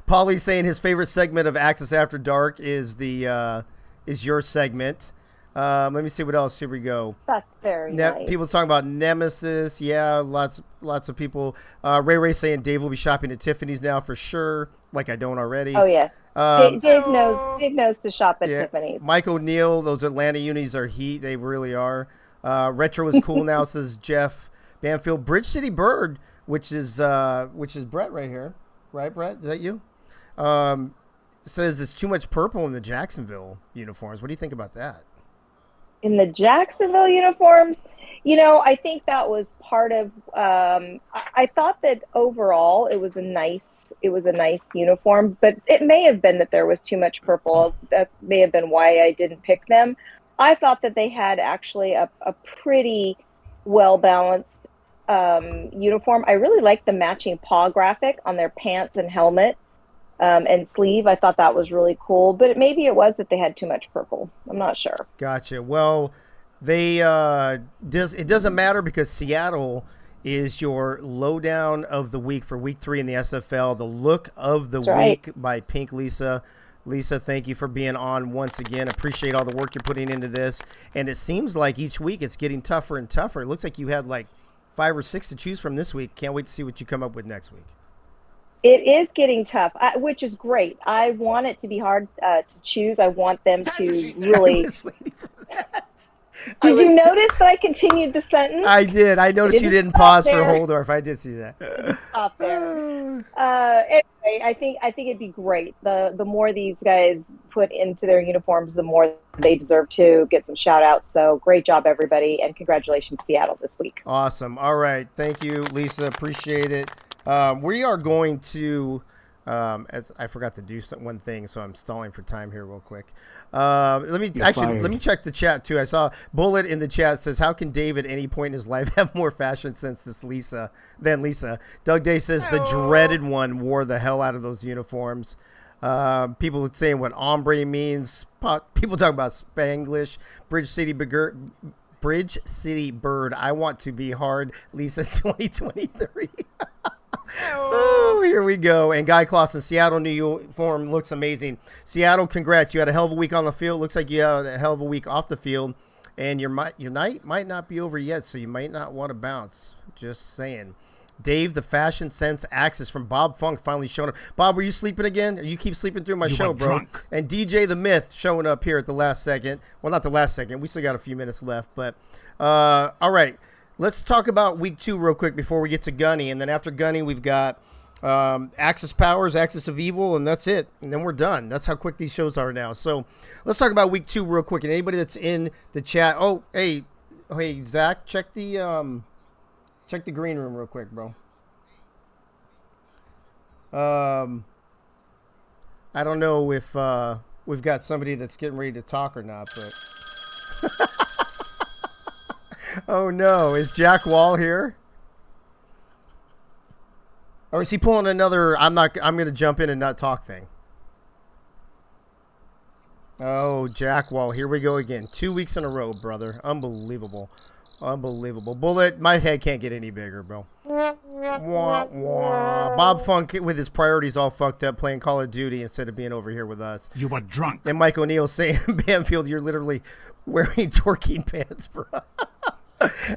Paulie's saying his favorite segment of Access After Dark is is your segment. Let me see what else. Here we go. That's very nice. People talking about Nemesis. Yeah, lots of people. Ray saying Dave will be shopping at Tiffany's now for sure. Like I don't already. Oh yes, Dave knows to shop at Tiffany's. Mike O'Neill, those Atlanta unis are heat. They really are. Retro is cool now, says Jeff Banfield. Bridge City Bird, which is Brett right here, right? Brett, is that you? Says it's too much purple in the Jacksonville uniforms. What do you think about that? In the Jacksonville uniforms, I think that was part of. I thought that overall it was a nice uniform, but it may have been that there was too much purple. That may have been why I didn't pick them. I thought that they had actually a pretty well balanced uniform. I really liked the matching paw graphic on their pants and helmet. And sleeve. I thought that was really cool, but maybe it was that they had too much purple. I'm not sure. Gotcha. Well, they it doesn't matter because Seattle is your lowdown of the week for week 3 in the SFL. The look of the week by Pink Lisa. Lisa, thank you for being on once again. Appreciate all the work you're putting into this. And it seems like each week it's getting tougher and tougher. It looks like you had like 5 or 6 to choose from this week. Can't wait to see what you come up with next week. It is getting tough, which is great. I want it to be hard to choose. I want them to really. I was waiting for that. Did you notice that I continued the sentence? I did. I noticed you didn't pause for Holdorf. I did see that. Stop there. Anyway, I think it'd be great. The more these guys put into their uniforms, the more they deserve to get some shout outs. So great job, everybody, and congratulations, Seattle, this week. Awesome. All right. Thank you, Lisa. Appreciate it. We are going to, as I forgot to do one thing, so I'm stalling for time here real quick. Let me check the chat too. I saw Bullet in the chat says, how can Dave at any point in his life have more fashion sense than Lisa? Doug Day says the dreaded one wore the hell out of those uniforms. People saying what ombre means. People talking about Spanglish. Bridge City Bird. I want to be hard. Lisa 2023. Oh, here we go. And Guy Clausen, Seattle new uniform looks amazing. Seattle, congrats. You had a hell of a week on the field. Looks like you had a hell of a week off the field. And your night might not be over yet, so you might not want to bounce. Just saying. Dave, the fashion sense axis from Bob Funk finally showing up. Bob, were you sleeping again? Or you keep sleeping through my show, bro. Drunk. And DJ the Myth showing up here at the last second. Well, not the last second. We still got a few minutes left. But, all right. let's talk about week 2 real quick before we get to Gunny. And then after Gunny, we've got Axis Powers, Axis of Evil, and that's it. And then we're done. That's how quick these shows are now. So let's talk about week 2 real quick. And anybody that's in the chat, hey, Zach, check the green room real quick, bro. I don't know if we've got somebody that's getting ready to talk or not, but oh no, is Jack Wall here? Or is he pulling another I'm going to jump in and not talk thing? Oh, Jack Wall, here we go again. 2 weeks in a row, brother. Unbelievable. Bullet, my head can't get any bigger, bro. Wah, wah. Bob Funk with his priorities all fucked up playing Call of Duty instead of being over here with us. You were drunk. And Mike O'Neill saying, Banfield, you're literally wearing twerking pants, bro.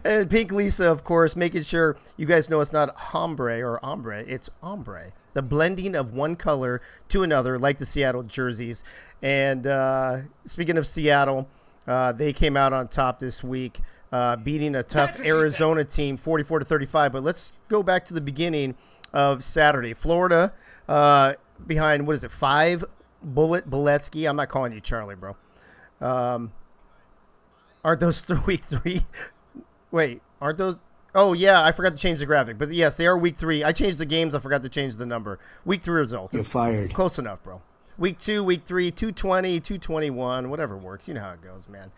And Pink Lisa, of course, making sure you guys know it's not hombre or ombre, it's ombre. The blending of one color to another, like the Seattle jerseys. And speaking of Seattle, they came out on top this week, beating a tough Arizona team 44-35. But let's go back to the beginning of Saturday. Florida behind, 5? Bullet Boletsky. I'm not calling you Charlie, bro. Aren't those week 3? Wait, aren't those? Oh, yeah, I forgot to change the graphic. But, yes, they are week 3. I changed the games. I forgot to change the number. Week 3 results. You're fired. Close enough, bro. Week 2, week 3, 220, 221, whatever works. You know how it goes, man.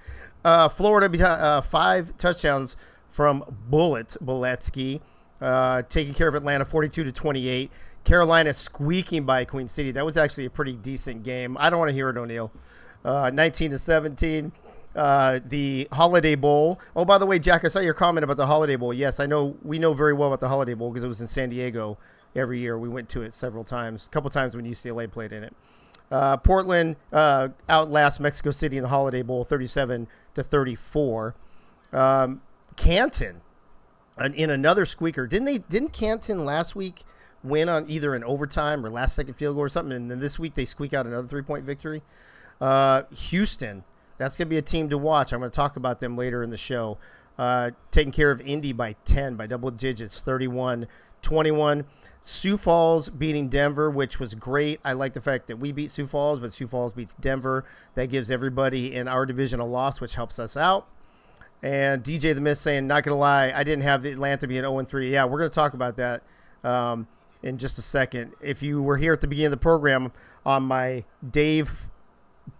Florida, 5 touchdowns from Bullet Boletsky, taking care of Atlanta 42-28. Carolina squeaking by Queen City. That was actually a pretty decent game. I don't want to hear it, O'Neal. 19-17. The Holiday Bowl. Oh, by the way, Jack, I saw your comment about the Holiday Bowl. Yes, I know. We know very well about the Holiday Bowl because it was in San Diego every year. We went to it several times, a couple times when UCLA played in it. Portland outlasts Mexico City in the Holiday Bowl, 37-34. Canton, in another squeaker. Didn't Canton last week win on either an overtime or last second field goal or something? And then this week they squeak out another 3-point victory. Houston. That's going to be a team to watch. I'm going to talk about them later in the show. Taking care of Indy by 10, by double digits, 31-21. Sioux Falls beating Denver, which was great. I like the fact that we beat Sioux Falls, but Sioux Falls beats Denver. That gives everybody in our division a loss, which helps us out. And DJ The Mist saying, not going to lie, I didn't have Atlanta being 0-3. Yeah, we're going to talk about that in just a second. If you were here at the beginning of the program on my Dave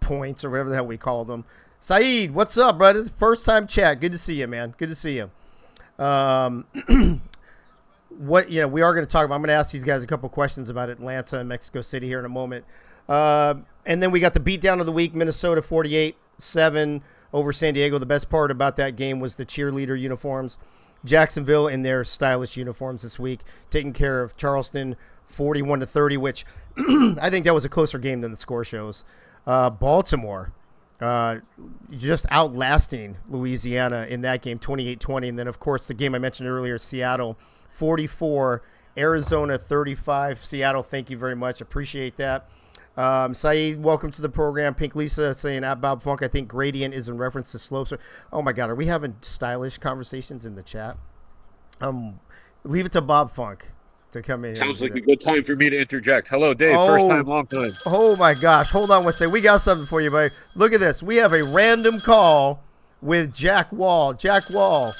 points or whatever the hell we call them. Saeed, what's up, brother? First time chat. Good to see you, man. Good to see you. We are going to talk about, I'm going to ask these guys a couple questions about Atlanta and Mexico City here in a moment. And then we got the beatdown of the week, Minnesota 48-7 over San Diego. The best part about that game was the cheerleader uniforms. Jacksonville in their stylish uniforms this week, taking care of Charleston 41-30, which I think that was a closer game than the score shows. Baltimore just outlasting Louisiana in that game, 28-20. And then, of course, the game I mentioned earlier, Seattle 44, Arizona 35. Seattle, thank you very much. Appreciate that. Saeed, welcome to the program. Pink Lisa saying, at Bob Funk, I think gradient is in reference to slopes. Oh, my God. Are we having stylish conversations in the chat? Leave it to Bob Funk to come in. Sounds like a good time for me to interject. Hello, Dave. First time, long time. Oh, my gosh. Hold on one second. We got something for you, buddy. Look at this. We have a random call with Jack Wall. Jack Wall,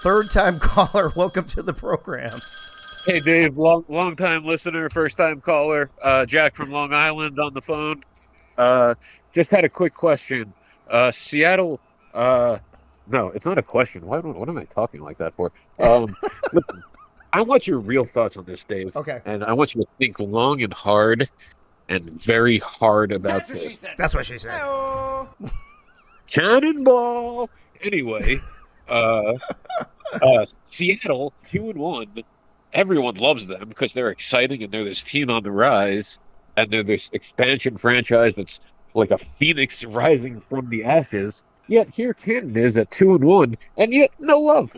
third-time caller. Welcome to the program. Hey, Dave. Long time listener, first-time caller. Jack from Long Island on the phone. Just had a quick question. Seattle... no, it's not a question. What am I talking like that for? Listen, I want your real thoughts on this, Dave. Okay. And I want you to think long and hard and very hard about this. That's what she said. Cannonball! Anyway, Seattle, 2-1. Everyone loves them because they're exciting and they're this team on the rise. And they're this expansion franchise that's like a phoenix rising from the ashes. Yet here Canton is at 2-1, and yet no love.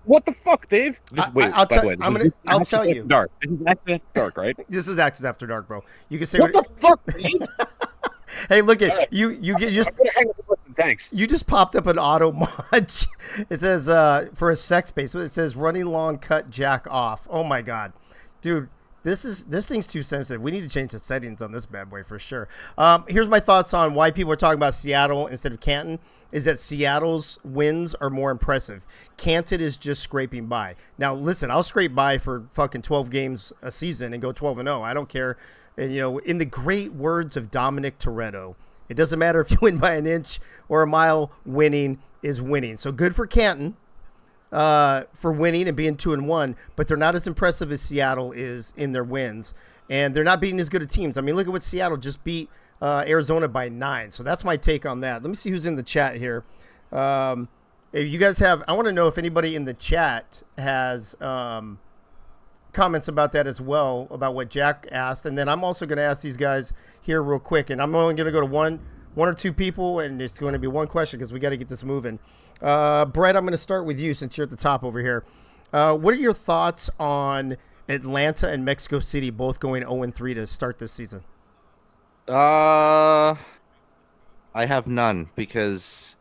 What the fuck, Dave? I'll tell you. Dark. This is Access After Dark, right? This is Access After Dark, bro. You can say what the fuck, Dave? Hey, look at you. You get just. Thanks. You just popped up an auto mod. It says for a sex base. It says running long cut jack off. Oh my god, dude, this thing's too sensitive. We need to change the settings on this bad boy for sure. Here's my thoughts on why people are talking about Seattle instead of Canton. Is that Seattle's wins are more impressive. Canton is just scraping by. Now listen, I'll scrape by for fucking 12 games a season and go 12-0. I don't care. And in the great words of Dominic Toretto, it doesn't matter if you win by an inch or a mile. Winning is winning. So good for Canton for winning and being 2-1, but they're not as impressive as Seattle is in their wins, and they're not beating as good of teams. I mean, look at what Seattle just beat Arizona by 9. So that's my take on that. Let me see who's in the chat here. If you guys have, I want to know if anybody in the chat has comments about that as well, about what Jack asked. And then I'm also going to ask these guys here real quick, and I'm only going to go to one or two people, and it's going to be one question because we got to get this moving. Brett, I'm going to start with you since you're at the top over here. What are your thoughts on Atlanta and Mexico City both going 0-3 to start this season? I have none because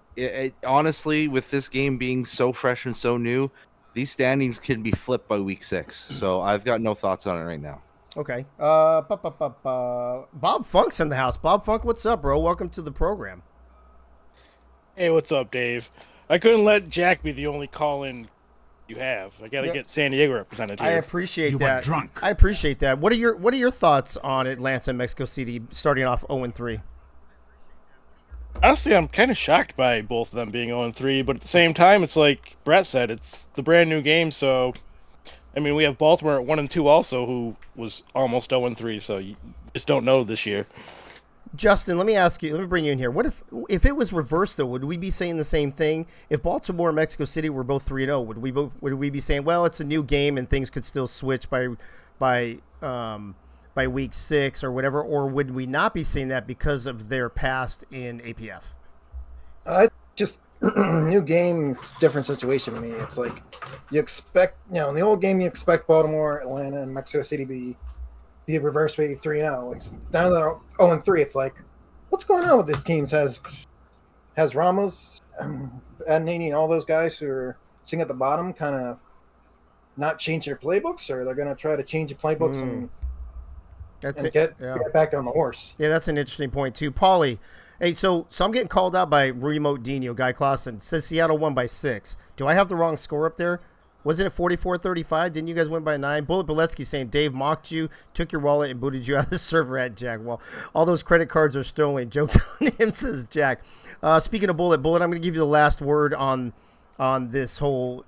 honestly, with this game being so fresh and so new, these standings can be flipped by week 6. So I've got no thoughts on it right now. Okay. Bob Funk's in the house. Bob Funk, what's up, bro? Welcome to the program. Hey, what's up, Dave? I couldn't let Jack be the only call-in you have. I got to get San Diego represented here. I appreciate You that. were drunk. I appreciate that. What are your thoughts on Atlanta and Mexico City starting off 0-3? Honestly, I'm kind of shocked by both of them being 0-3, but at the same time, it's like Brett said, it's the brand new game, so I mean, we have Baltimore at 1-2 also, who was almost 0-3, so you just don't know this year. Justin, let me ask you. Let me bring you in here. What if it was reversed though? Would we be saying the same thing? If Baltimore and Mexico City were both 3-0, would we be saying, well, it's a new game and things could still switch by week 6 or whatever? Or would we not be saying that because of their past in APF? Just new game, it's a different situation to me. It's like you expect, in the old game, you expect Baltimore, Atlanta, and Mexico City to be the reverse rate 3-0. It's now they're 0-3. It's like, what's going on with this team? Has Ramos and Nady and all those guys who are sitting at the bottom kind of not change their playbooks, or they're going to try to change the playbooks and get back on the horse? Yeah, that's an interesting point too, Paulie. Hey, so I'm getting called out by Remote Dino. Guy Clausen says Seattle won by 6. Do I have the wrong score up there? Wasn't it 44-35? Didn't you guys win by 9? Bullet Boletsky saying Dave mocked you, took your wallet, and booted you out of the server at Jack. Well, all those credit cards are stolen. Jokes on him, says Jack. Speaking of Bullet, I'm going to give you the last word on this whole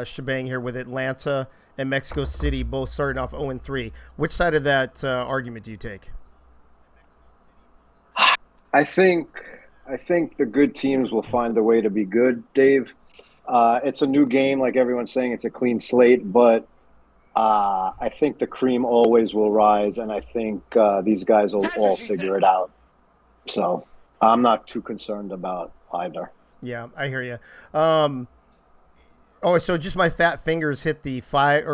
shebang here with Atlanta and Mexico City both starting off 0-3. Which side of that argument do you take? I think the good teams will find a way to be good, Dave. It's a new game, like everyone's saying. It's a clean slate, but I think the cream always will rise, and I think these guys will all figure it out. So I'm not too concerned about either. Yeah, I hear you. So just my fat fingers hit the 5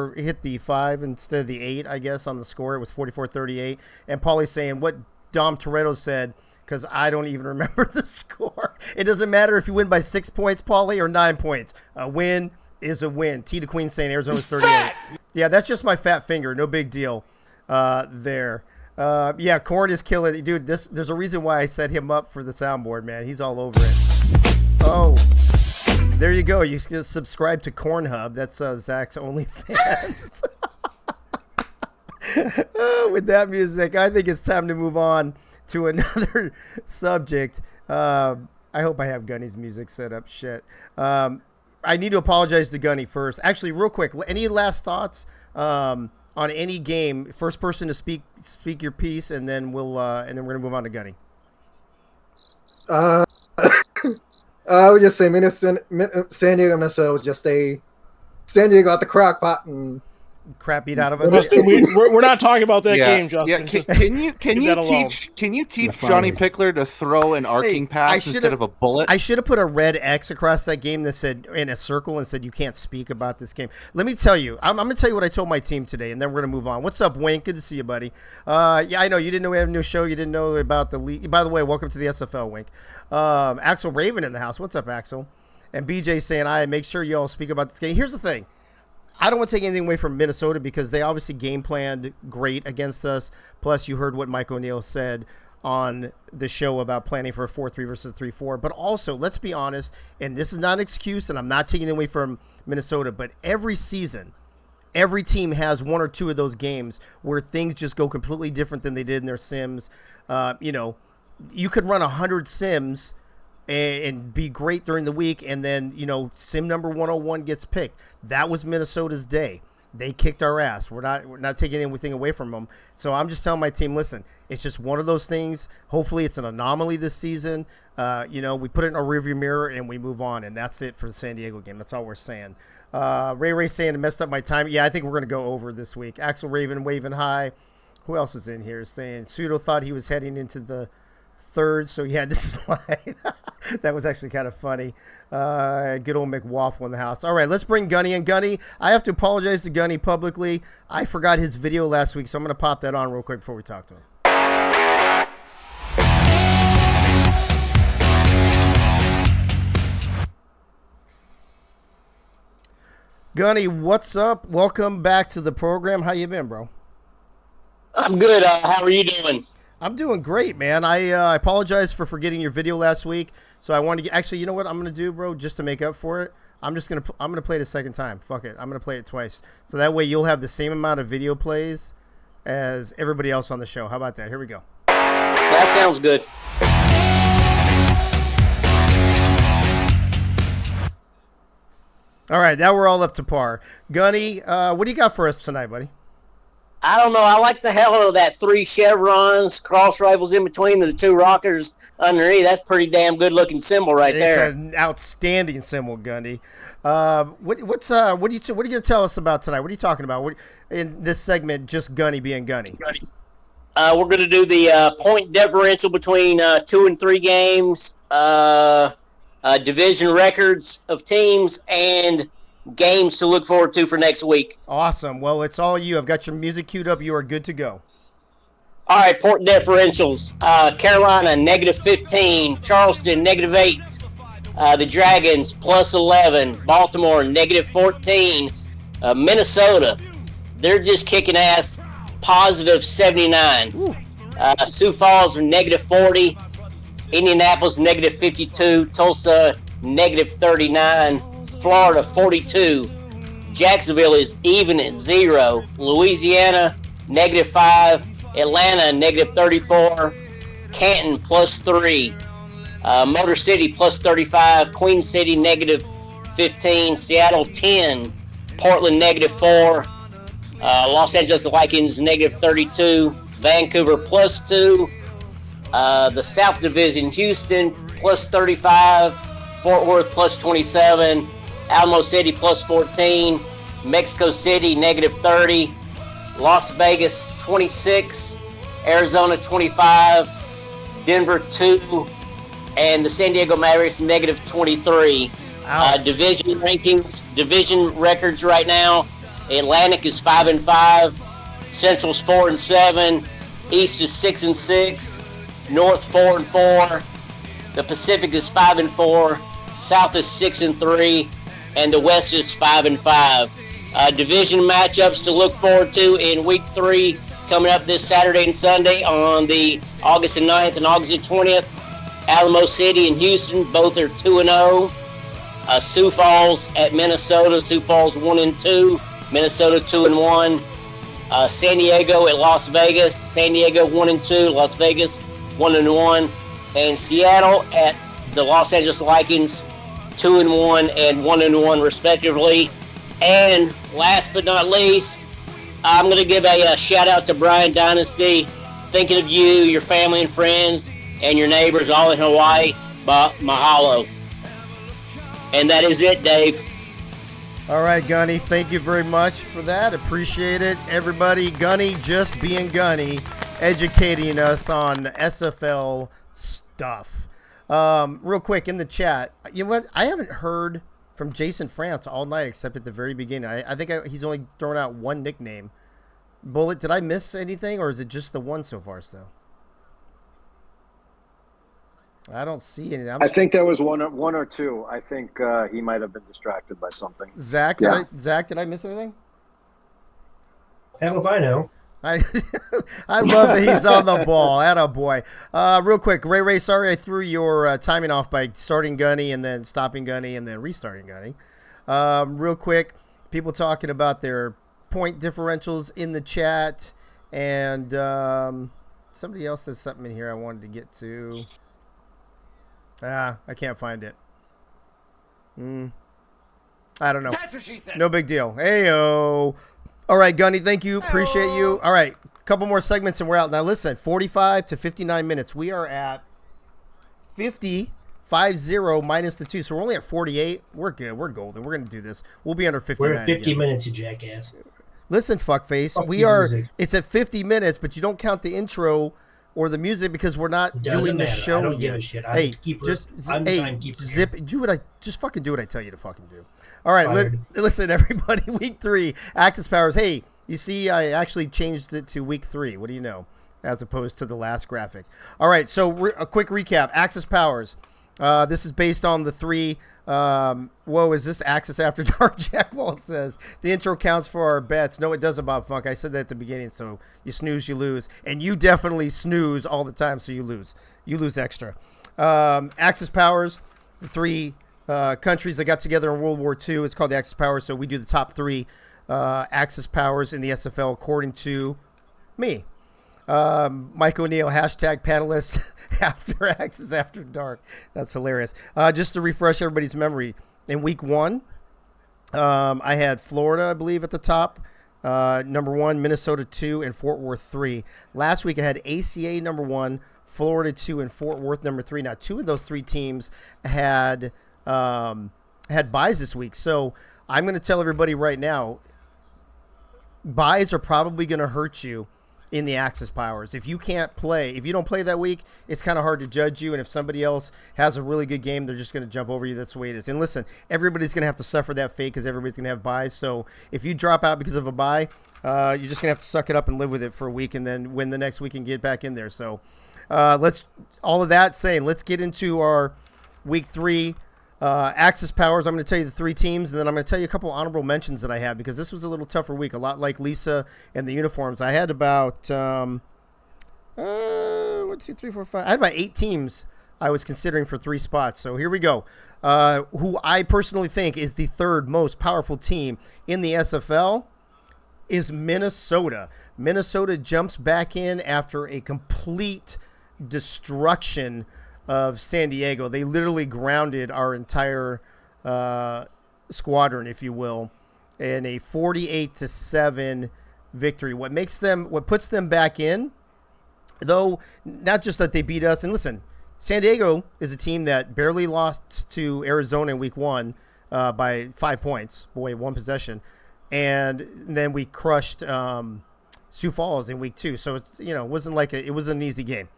instead of the 8, I guess, on the score. It was 44-38. And Paulie's saying what Dom Toretto said, because I don't even remember the score. It doesn't matter if you win by 6 points, Paulie, or 9 points. A win is a win. T to Queen saying Arizona's 38. Yeah, that's just my fat finger. No big deal there. Yeah, Korn is killing it. Dude, there's a reason why I set him up for the soundboard, man. He's all over it. Oh, there you go. You can subscribe to Cornhub. That's Zach's OnlyFans. With that music, I think it's time to move on to another subject. I hope I have Gunny's music set up. Shit. I need to apologize to Gunny first. Actually, real quick, any last thoughts on any game? First person to speak your piece, and then we're gonna move on to Gunny. I would just say San Diego, Minnesota was just San Diego got the crock pot and crap beat out of us. Justin, we're not talking about that game, Justin. Yeah. Just Can you that alone. teach Johnny Pickler to throw an arcing pass instead of a bullet? I should have put a red X across that game that said in a circle and said you can't speak about this game. Let me tell you, I'm going to tell you what I told my team today, and then we're going to move on. What's up, Wayne? Good to see you, buddy. Yeah, I know you didn't know we have a new show. You didn't know about the league. By the way, welcome to the SFL, Wink. Axel Raven in the house. What's up, Axel? And BJ saying, I make sure you all speak about this game. Here's the thing. I don't want to take anything away from Minnesota because they obviously game planned great against us. Plus, you heard what Mike O'Neill said on the show about planning for a 4-3 versus 3-4. But also, let's be honest, and this is not an excuse, and I'm not taking it away from Minnesota, but every season, every team has one or two of those games where things just go completely different than they did in their sims. You could run 100 sims and be great during the week, and then, sim number 101 gets picked. That was Minnesota's day. They kicked our ass. We're not taking anything away from them. So I'm just telling my team, listen, it's just one of those things. Hopefully it's an anomaly this season. We put it in our rearview mirror and we move on, and that's it for the San Diego game. That's all we're saying. Ray saying it messed up my time. Yeah, I think we're going to go over this week. Axel Raven waving high. Who else is in here saying Pseudo thought he was heading into the third, so he had to slide. That was actually kind of funny. Good old McWaffle in the house. All right, let's bring Gunny in. Gunny, I have to apologize to Gunny publicly. I forgot his video last week, so I'm going to pop that on real quick before we talk to him. Gunny, what's up? Welcome back to the program. How you been, bro? I'm good. How are you doing? I'm doing great, man. I apologize for forgetting your video last week. So I wanted to actually, you know what I'm gonna do, bro? Just to make up for it, I'm gonna play it a second time. Fuck it, I'm gonna play it twice. So that way you'll have the same amount of video plays as everybody else on the show. How about that? Here we go. That sounds good. All right, now we're all up to par. Gunny, what do you got for us tonight, buddy? I don't know. I like the hell of that 3 chevrons, cross rifles in between the 2 rockers underneath. That's pretty damn good looking symbol right there. It's an outstanding symbol, Gundy. What are you going to tell us about tonight? What are you talking about? In this segment, just Gunny being Gunny? We're going to do the point differential between 2 and 3 games, division records of teams, and games to look forward to for next week. Awesome. Well, it's all you. I've got your music queued up. You are good to go. All right, point differentials. Carolina, -15. Charleston, -8. The Dragons, +11. Baltimore, -14. Minnesota, they're just kicking ass, +79. Sioux Falls, -40. Indianapolis, -52. Tulsa, -39. Florida, 42. Jacksonville is even at 0. Louisiana, -5. Atlanta, -34. Canton, +3. Motor City, +35. Queen City, -15. Seattle, 10. Portland, -4. Los Angeles Vikings, -32. Vancouver, +2. The South Division, Houston, +35. Fort Worth, +27. Alamo City, +14. Mexico City, -30. Las Vegas, 26. Arizona, 25. Denver, 2. And the San Diego Mavericks, -23. Division rankings, division records right now. Atlantic is 5-5. Central's 4-7. East is 6-6. North 4-4. The Pacific is 5-4. South is 6-3. And the West is 5-5. Division matchups to look forward to in Week 3 coming up this Saturday and Sunday on the August 9th and August 20th. Alamo City and Houston both are 2-0. Sioux Falls at Minnesota. Sioux Falls 1-2. Minnesota 2-1. San Diego at Las Vegas. San Diego 1-2. Las Vegas 1-1. And Seattle at the Los Angeles Vikings 2-1 and 1-1 respectively. And last but not least, I'm going to give a shout out to Brian Dynasty. Thinking of you, your family and friends, and your neighbors all in Hawaii. Mahalo. And that is it, Dave. All right, Gunny, thank you very much for that. Appreciate it. Everybody, Gunny just being Gunny, educating us on SFL stuff. Real quick, in the chat, you know what? I haven't heard from Jason France all night except at the very beginning. I think he's only thrown out one nickname. Bullet, did I miss anything, or is it just the one so far still? I don't see anything. I think there was one or two. I think he might have been distracted by something. Zach, did I miss anything? Hell if I know. I love that he's on the ball. Atta boy. Real quick, Ray, sorry I threw your timing off by starting Gunny and then stopping Gunny and then restarting Gunny. Real quick, people talking about their point differentials in the chat, and somebody else says something in here I wanted to get to. I can't find it. I don't know. That's what she said. No big deal. Heyo. All right, Gunny, thank you. Appreciate you. All right, couple more segments and we're out. Now, listen, 45 to 59 minutes. We are at 50 minus the 2. So we're only at 48. We're good. We're golden. We're going to do this. We'll be under 59. We're at 50 again. minutes, you jackass. Listen, fuckface. Fuck We you, are. music. It's at 50 minutes, but you don't count the intro or the music because we're not Doesn't doing the matter. show I don't yet. give a shit. I'm Hey, the keeper. just I'm the hey, timekeeper here. zip. Do what I just fucking do what I tell you to fucking do. All right, Fired. listen, everybody. Week 3, Axis Powers. Hey, you see, I actually changed it to week 3. What do you know? As opposed to the last graphic. All right, so a quick recap. Axis Powers. This is based on the 3. Whoa, is this Axis After Dark? Jack Wall says the intro counts for our bets. No, it doesn't, Bob Funk. I said that at the beginning. So you snooze, you lose, and you definitely snooze all the time. So you lose. You lose extra. Axis Powers, the 3 countries that got together in World War II. It's called the Axis Powers. So we do the top 3 Axis Powers in the SFL according to me. Mike O'Neill, hashtag panelists after Axis After Dark. That's hilarious. Just to refresh everybody's memory, in week 1, I had Florida, I believe, at the top. Number 1, Minnesota 2, and Fort Worth 3. Last week I had ACA number 1, Florida 2, and Fort Worth number 3. Now, 2 of those 3 teams had buys this week. So I'm going to tell everybody right now, buys are probably going to hurt you in the Axis Powers. If you can't play, if you don't play that week, it's kind of hard to judge you. And if somebody else has a really good game, they're just going to jump over you. That's the way it is. And listen, everybody's going to have to suffer that fate because everybody's going to have buys. So if you drop out because of a buy, you're just going to have to suck it up and live with it for a week and then win the next week and get back in there. So let's get into our week 3 Axis Powers. I'm going to tell you the 3 teams, and then I'm going to tell you a couple honorable mentions that I have because this was a little tougher week. A lot like Lisa and the uniforms. I had about 1, 2, 3, 4, 5. I had about 8 teams I was considering for 3 spots. So here we go. Who I personally think is the 3rd most powerful team in the SFL is Minnesota. Minnesota jumps back in after a complete destruction of San Diego. They literally grounded our entire squadron, if you will, in a 48-7 victory. What puts them back in, though, not just that they beat us. And listen, San Diego is a team that barely lost to Arizona in week 1 by 5 points. Boy, 1 possession. And then we crushed Sioux Falls in week 2. So it's, it wasn't it was an easy game.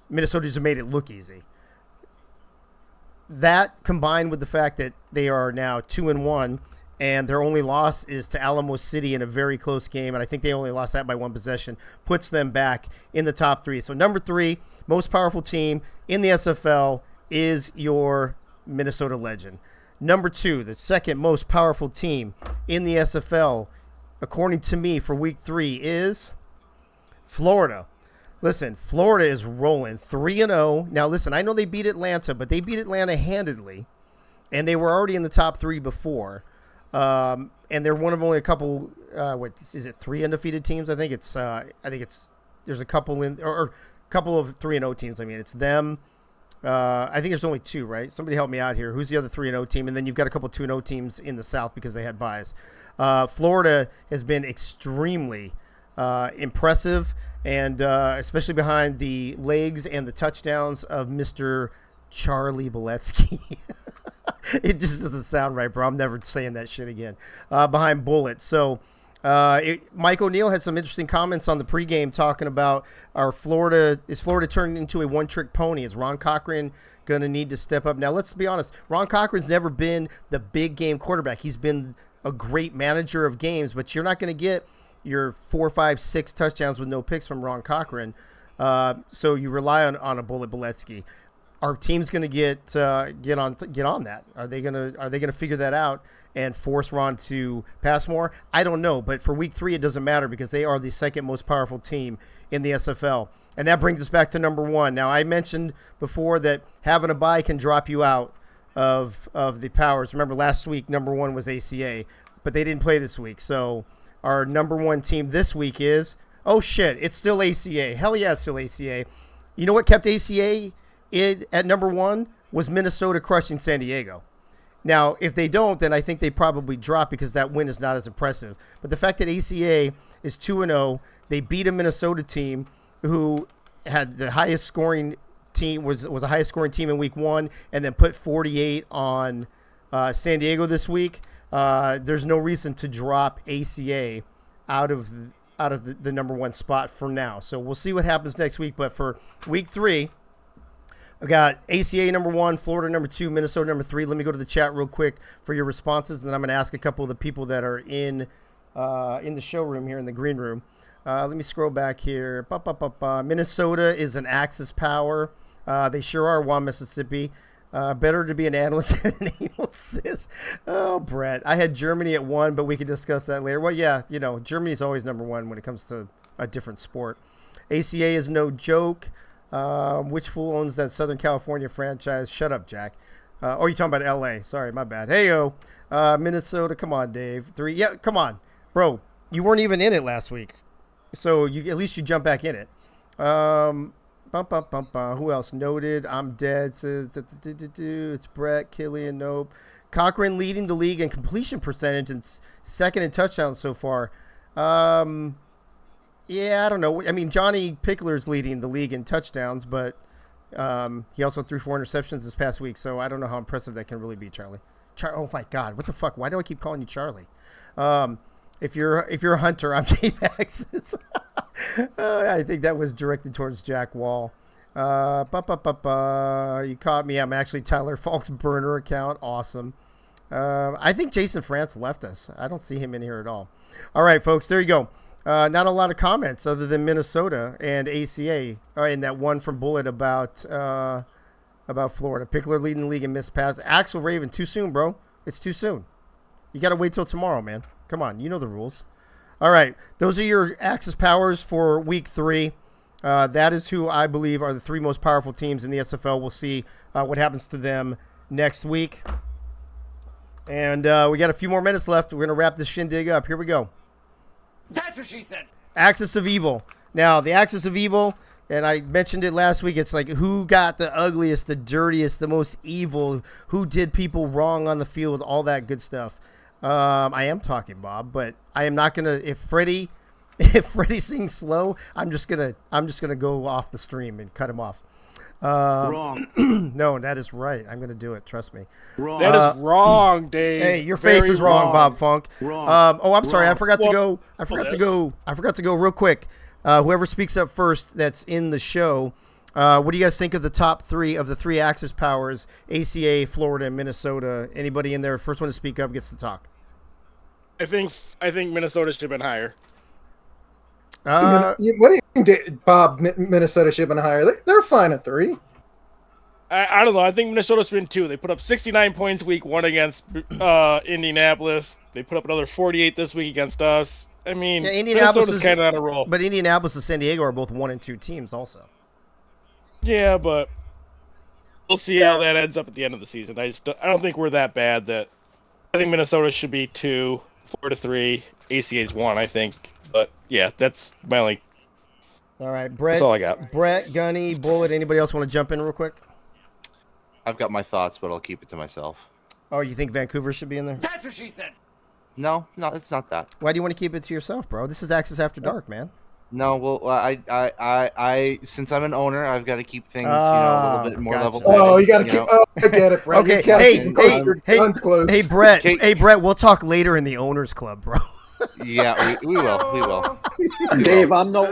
Minnesota just made it look easy. That combined with the fact that they are now 2-1 and their only loss is to Alamo City in a very close game, and I think they only lost that by 1 possession, puts them back in the top 3. So number 3, most powerful team in the SFL is your Minnesota Legend. Number 2, the 2nd most powerful team in the SFL, according to me, for week 3 is Florida. Listen, Florida is rolling 3-0. Now, listen, I know they beat Atlanta, but they beat Atlanta handedly, and they were already in the top 3 before. And they're one of only a couple. What is it? 3 undefeated teams? I think it's. There's a couple or couple of 3-0 teams. I mean, it's them. I think there's only 2, right? Somebody help me out here. Who's the other 3-0 team? And then you've got a couple 2-0 teams in the South because they had buys. Florida has been extremely impressive. And especially behind the legs and the touchdowns of Mr. Charlie Boletsky. It just doesn't sound right, bro. I'm never saying that shit again. Behind Bullet. So Mike O'Neill had some interesting comments on the pregame talking about is Florida turning into a one-trick pony? Is Ron Cochran going to need to step up? Now, let's be honest. Ron Cochran's never been the big game quarterback. He's been a great manager of games, but you're not going to get your 4, 5, 6 touchdowns with no picks from Ron Cochran. So you rely on a Bullet Boletsky. Our team's going to get on that. Are they going to figure that out and force Ron to pass more? I don't know, but for week 3 it doesn't matter because they are the second most powerful team in the SFL. And that brings us back to number 1. Now, I mentioned before that having a bye can drop you out of the powers. Remember last week number 1 was ACA, but they didn't play this week. So our number 1 team this week is, oh shit, it's still ACA. Hell yeah, it's still ACA. You know what kept ACA at number 1 was Minnesota crushing San Diego. Now, if they don't, then I think they probably drop because that win is not as impressive. But the fact that ACA is 2-0, they beat a Minnesota team who had the highest scoring team, was the highest scoring team in week 1, and then put 48 on San Diego this week. There's no reason to drop ACA out of the number 1 spot for now. So we'll see what happens next week. But for week 3, I got ACA number 1, Florida number 2, Minnesota number 3. Let me go to the chat real quick for your responses, and then I'm going to ask a couple of the people that are in the showroom here in the green room. Let me scroll back here. Minnesota is an Axis power. They sure are. One Mississippi. Better to be an analyst than an anal cyst. Oh, Brett. I had Germany at 1, but we can discuss that later. Well, yeah, Germany's always number 1 when it comes to a different sport. ACA is no joke. Which fool owns that Southern California franchise? Shut up, Jack. You're talking about LA. Sorry, my bad. Hey-yo. Minnesota. Come on, Dave. 3. Yeah, come on. Bro, you weren't even in it last week. So at least you jump back in it. Who else? Noted. I'm dead. Says it's Brett, Killian. Nope. Cochran leading the league in completion percentage and second in touchdowns so far. Yeah, I don't know. I mean, Johnny Pickler's leading the league in touchdowns, but he also threw 4 interceptions this past week. So I don't know how impressive that can really be, Charlie. Oh my God, what the fuck? Why do I keep calling you Charlie? If you're a hunter, I'm Dave Axis. I think that was directed towards Jack Wall. You caught me. I'm actually Tyler Falk's burner account. Awesome. I think Jason France left us. I don't see him in here at all. All right, folks, there you go. Not a lot of comments other than Minnesota and ACA. And that one from Bullet about Florida. Pickler leading the league in missed pass. Axel Raven, too soon, bro. It's too soon. You got to wait till tomorrow, man. Come on, you know the rules. All right, those are your Axis powers for week 3. That is who I believe are the 3 most powerful teams in the SFL. We'll see what happens to them next week. And we got a few more minutes left. We're going to wrap this shindig up. Here we go. That's what she said. Axis of Evil. Now, the Axis of Evil, and I mentioned it last week, it's like who got the ugliest, the dirtiest, the most evil, who did people wrong on the field, all that good stuff. I am talking, Bob, but I am not gonna. If Freddie sings slow, I'm just gonna go off the stream and cut him off. Wrong. No, that is right. I'm gonna do it. Trust me. Wrong. That is wrong, Dave. Hey, your face is wrong, Bob Funk. Wrong. I'm sorry. I forgot to Well, go. I forgot to go real quick. Whoever speaks up first, that's in the show. What do you guys think of the top 3 of the 3 Axis powers? ACA, Florida, and Minnesota. Anybody in there? First one to speak up gets to talk. I think Minnesota should have been higher. What do you think, Bob? Minnesota should have been higher. They're fine at 3. I don't know. I think Minnesota's been 2. They put up 69 points week 1 against Indianapolis. They put up another 48 this week against us. I mean, Minnesota's kind of on a roll. But Indianapolis and San Diego are both 1 and 2 teams also. Yeah, but we'll see how that ends up at the end of the season. I don't think we're that bad. I think Minnesota should be 2, Florida 3, ACA's 1, I think. But yeah, that's my only. All right, Brett. That's all I got. Brett, Gunny, Bullet. Anybody else want to jump in real quick? I've got my thoughts, but I'll keep it to myself. Oh, you think Vancouver should be in there? That's what she said. No, it's not that. Why do you want to keep it to yourself, bro? This is Axis After Dark, man. No, well, I since I'm an owner, I've got to keep things, a little bit more gotcha. level. Oh, you got to keep. Oh, I get it, Brett. Okay, You gotta hey, keep hey, your hey, guns close. hey, Brett. Okay. Hey, Brett. We'll talk later in the owners club, bro. Yeah, we will. We will. Dave, I'm no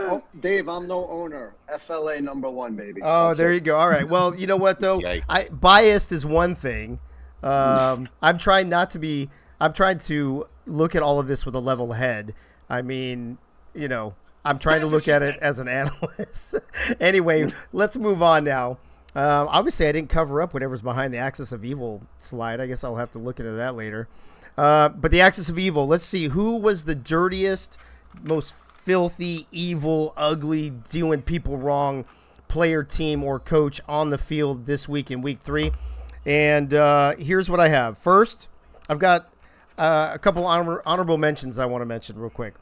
owner. FLA #1, baby. Oh, That's there it. you go. All right. Well, you know what though? Yikes. Biased is one thing. I'm trying not to be. I'm trying to look at all of this with a level head. I mean, I'm trying to look at it as an analyst. Anyway, let's move on now. Obviously, I didn't cover up whatever's behind the Axis of Evil slide. I guess I'll have to look into that later. But the Axis of Evil, let's see. Who was the dirtiest, most filthy, evil, ugly, doing people wrong player, team, or coach on the field this week in week 3? And here's what I have. First, I've got a couple honorable mentions I want to mention real quick.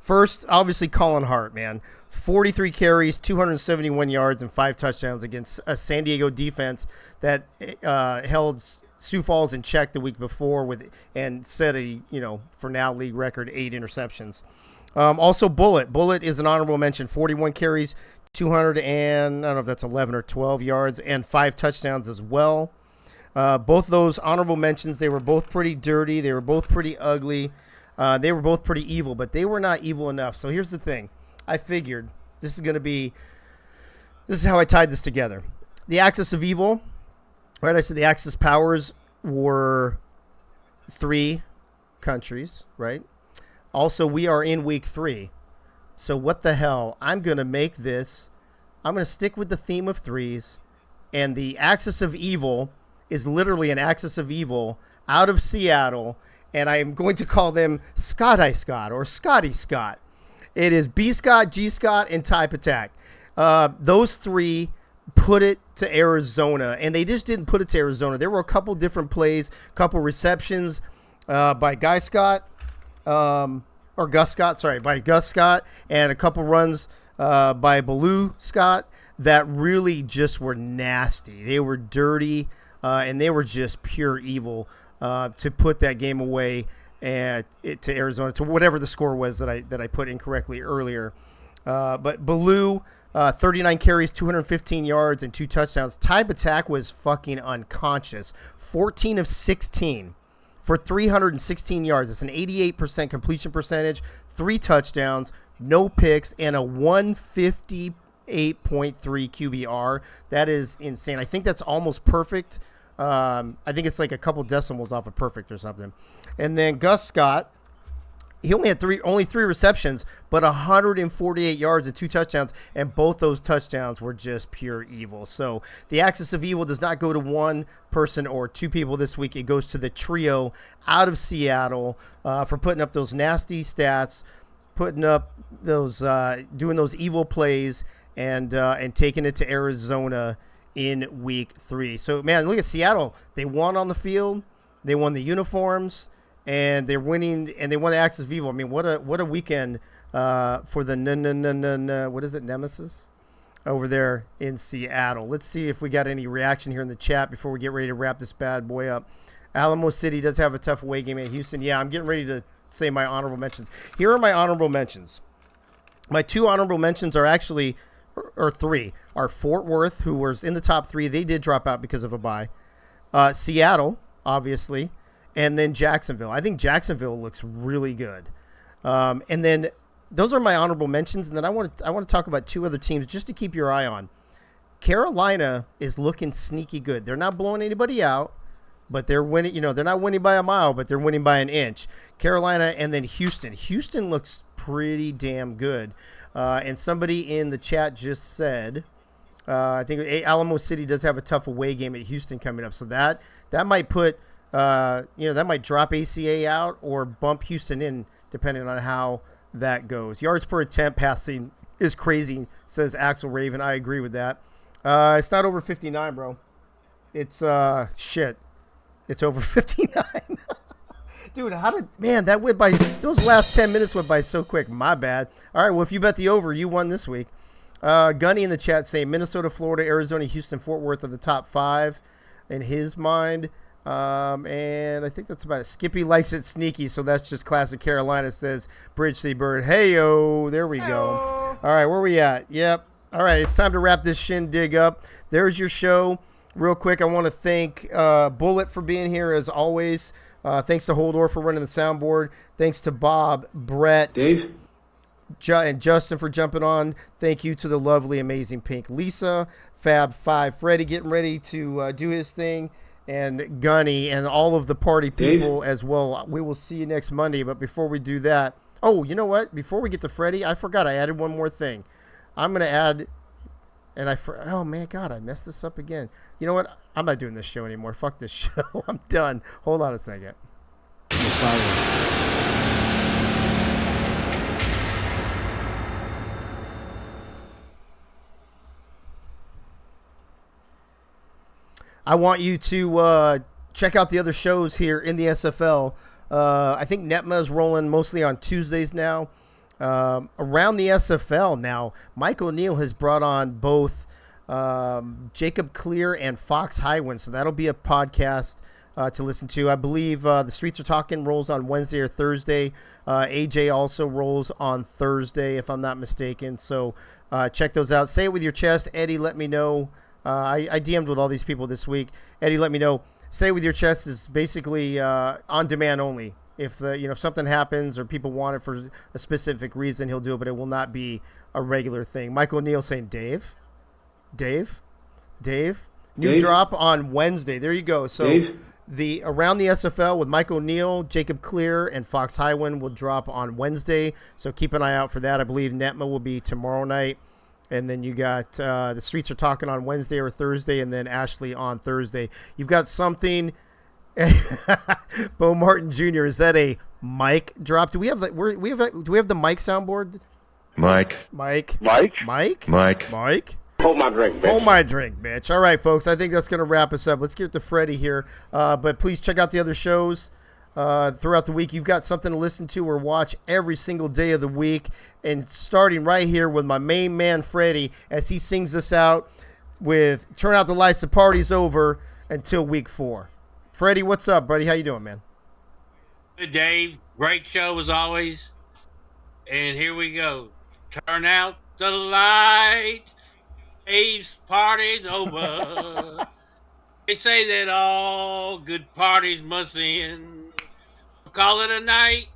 First, obviously, Colin Hart, man. 43 carries, 271 yards, and 5 touchdowns against a San Diego defense that held Sioux Falls in check the week before and set a, for now, league record 8 interceptions. Also, Bullet. Bullet is an honorable mention. 41 carries, 200 and, I don't know if that's 11 or 12 yards, and 5 touchdowns as well. Both those honorable mentions, they were both pretty dirty. They were both pretty ugly. They were both pretty evil, but they were not evil enough. So here's the thing. I figured this is how I tied this together. The Axis of Evil, right? I said the Axis powers were 3 countries, right? Also, we are in week 3. So what the hell? I'm going to stick with the theme of 3s, and the Axis of Evil is literally an Axis of Evil out of Seattle, and I am going to call them Scotty Scott or Scotty Scott. It is B Scott, G Scott, and Type Attack. Those 3 put it to Arizona, and they just didn't put it to Arizona. There were a couple different plays, couple receptions by Gus Scott, and a couple runs by Baloo Scott that really just were nasty. They were dirty, and they were just pure evil to put that game away to Arizona, to whatever the score was that I put incorrectly earlier. But Baloo, 39 carries, 215 yards, and 2 touchdowns. Type Attack was fucking unconscious. 14 of 16 for 316 yards. It's an 88% completion percentage, 3 touchdowns, no picks, and a 158.3 QBR. That is insane. I think that's almost perfect. I think it's like a couple decimals off of perfect or something. And then Gus Scott, he only had 3 receptions, but 148 yards and 2 touchdowns, and both those touchdowns were just pure evil. So the Axis of Evil does not go to one person or 2 people this week. It goes to the trio out of Seattle for putting up those nasty stats, putting up those doing those evil plays, and taking it to Arizona in week 3. So, man, look at Seattle. They won on the field. They won the uniforms. And they're winning, and they won the Axis of Evil. I mean, what a weekend for the what is it, Nemesis over there in Seattle. Let's see if we got any reaction here in the chat before we get ready to wrap this bad boy up. Alamo City does have a tough away game at Houston. Yeah, I'm getting ready to say my honorable mentions. Here are my honorable mentions. My 2 honorable mentions are actually, or 3, are Fort Worth, who was in the top 3. They did drop out because of a bye. Seattle, obviously. And then Jacksonville. I think Jacksonville looks really good. And then those are my honorable mentions. And then I want to talk about 2 other teams just to keep your eye on. Carolina is looking sneaky good. They're not blowing anybody out, but they're winning. They're not winning by a mile, but they're winning by an inch. Carolina, and then Houston. Houston looks pretty damn good. And somebody in the chat just said, I think Alamo City does have a tough away game at Houston coming up. So that might put. That might drop ACA out or bump Houston in, depending on how that goes. Yards per attempt passing is crazy, says Axel Raven. I agree with that. It's not over 59, bro. It's shit. It's over 59. Dude, that went by, those last 10 minutes went by so quick. My bad. All right, well, if you bet the over, you won this week. Gunny in the chat saying Minnesota, Florida, Arizona, Houston, Fort Worth are the top 5 in his mind. And I think that's about it. Skippy likes it sneaky, so that's just classic Carolina, says Bridge Sea Bird. Hey-yo, there we go. All right, where we at? Yep. All right, it's time to wrap this shindig up. There's your show. Real quick, I want to thank Bullet for being here as always. Thanks to Holdor for running the soundboard. Thanks to Bob, Brett, Dave? And Justin for jumping on. Thank you to the lovely, amazing Pink Lisa, Fab5, Freddie getting ready to do his thing, and Gunny and all of the party people as well. We will see you next Monday. But before we do that, oh, you know what? Before we get to Freddie, I forgot I added one more thing. I'm going to add, oh man, God, I messed this up again. You know what? I'm not doing this show anymore. Fuck this show. I'm done. Hold on a second. I want you to check out the other shows here in the SFL. I think Netma is rolling mostly on Tuesdays now. Around the SFL now, Mike O'Neill has brought on both Jacob Clear and Fox Highwind, so that'll be a podcast to listen to. I believe The Streets Are Talking rolls on Wednesday or Thursday. AJ also rolls on Thursday, if I'm not mistaken. So check those out. Say it with your chest. Eddie, let me know. I DM'd with all these people this week. Eddie, let me know. Say it with your chest is basically on demand only. If if something happens or people want it for a specific reason, he'll do it, but it will not be a regular thing. Michael O'Neill saying, Dave. New drop on Wednesday. There you go. So the Around the SFL with Mike O'Neill, Jacob Clear, and Fox Highwind will drop on Wednesday. So keep an eye out for that. I believe Netma will be tomorrow night. And then you got The Streets Are Talking on Wednesday or Thursday, and then Ashley on Thursday. You've got something. Bo Martin Jr. Is that a mic drop? Do we have the mic soundboard? Mike. Hold my drink, bitch. Hold my drink, bitch. All right, folks. I think that's going to wrap us up. Let's get to Freddie here. But please check out the other shows throughout the week. You've got something to listen to or watch every single day of the week. And starting right here with my main man, Freddie, as he sings us out with Turn Out the Lights, the party's over until week 4. Freddie, what's up, buddy? How you doing, man? Good, Dave. Great show as always. And here we go. Turn out the lights. Dave's party's over. They say that all good parties must end. Call it a night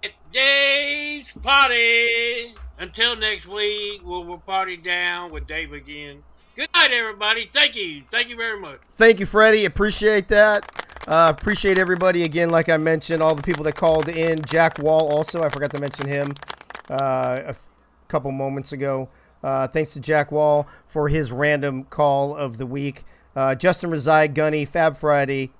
at Dave's party. Until next week, we'll party down with Dave again. Good night, everybody. Thank you. Thank you very much. Thank you, Freddie. Appreciate that. Appreciate everybody again. Like I mentioned, all the people that called in. Jack Wall also. I forgot to mention him a couple moments ago. Thanks to Jack Wall for his random call of the week. Justin Rezai, Gunny, Fab Freddy,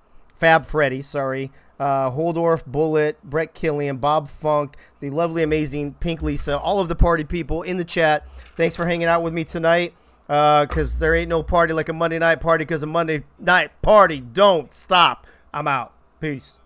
Holdorf, Bullet, Brett Killian, Bob Funk, the lovely, amazing Pink Lisa, all of the party people in the chat. Thanks for hanging out with me tonight. Because there ain't no party like a Monday night party, because a Monday night party don't stop. I'm out. Peace.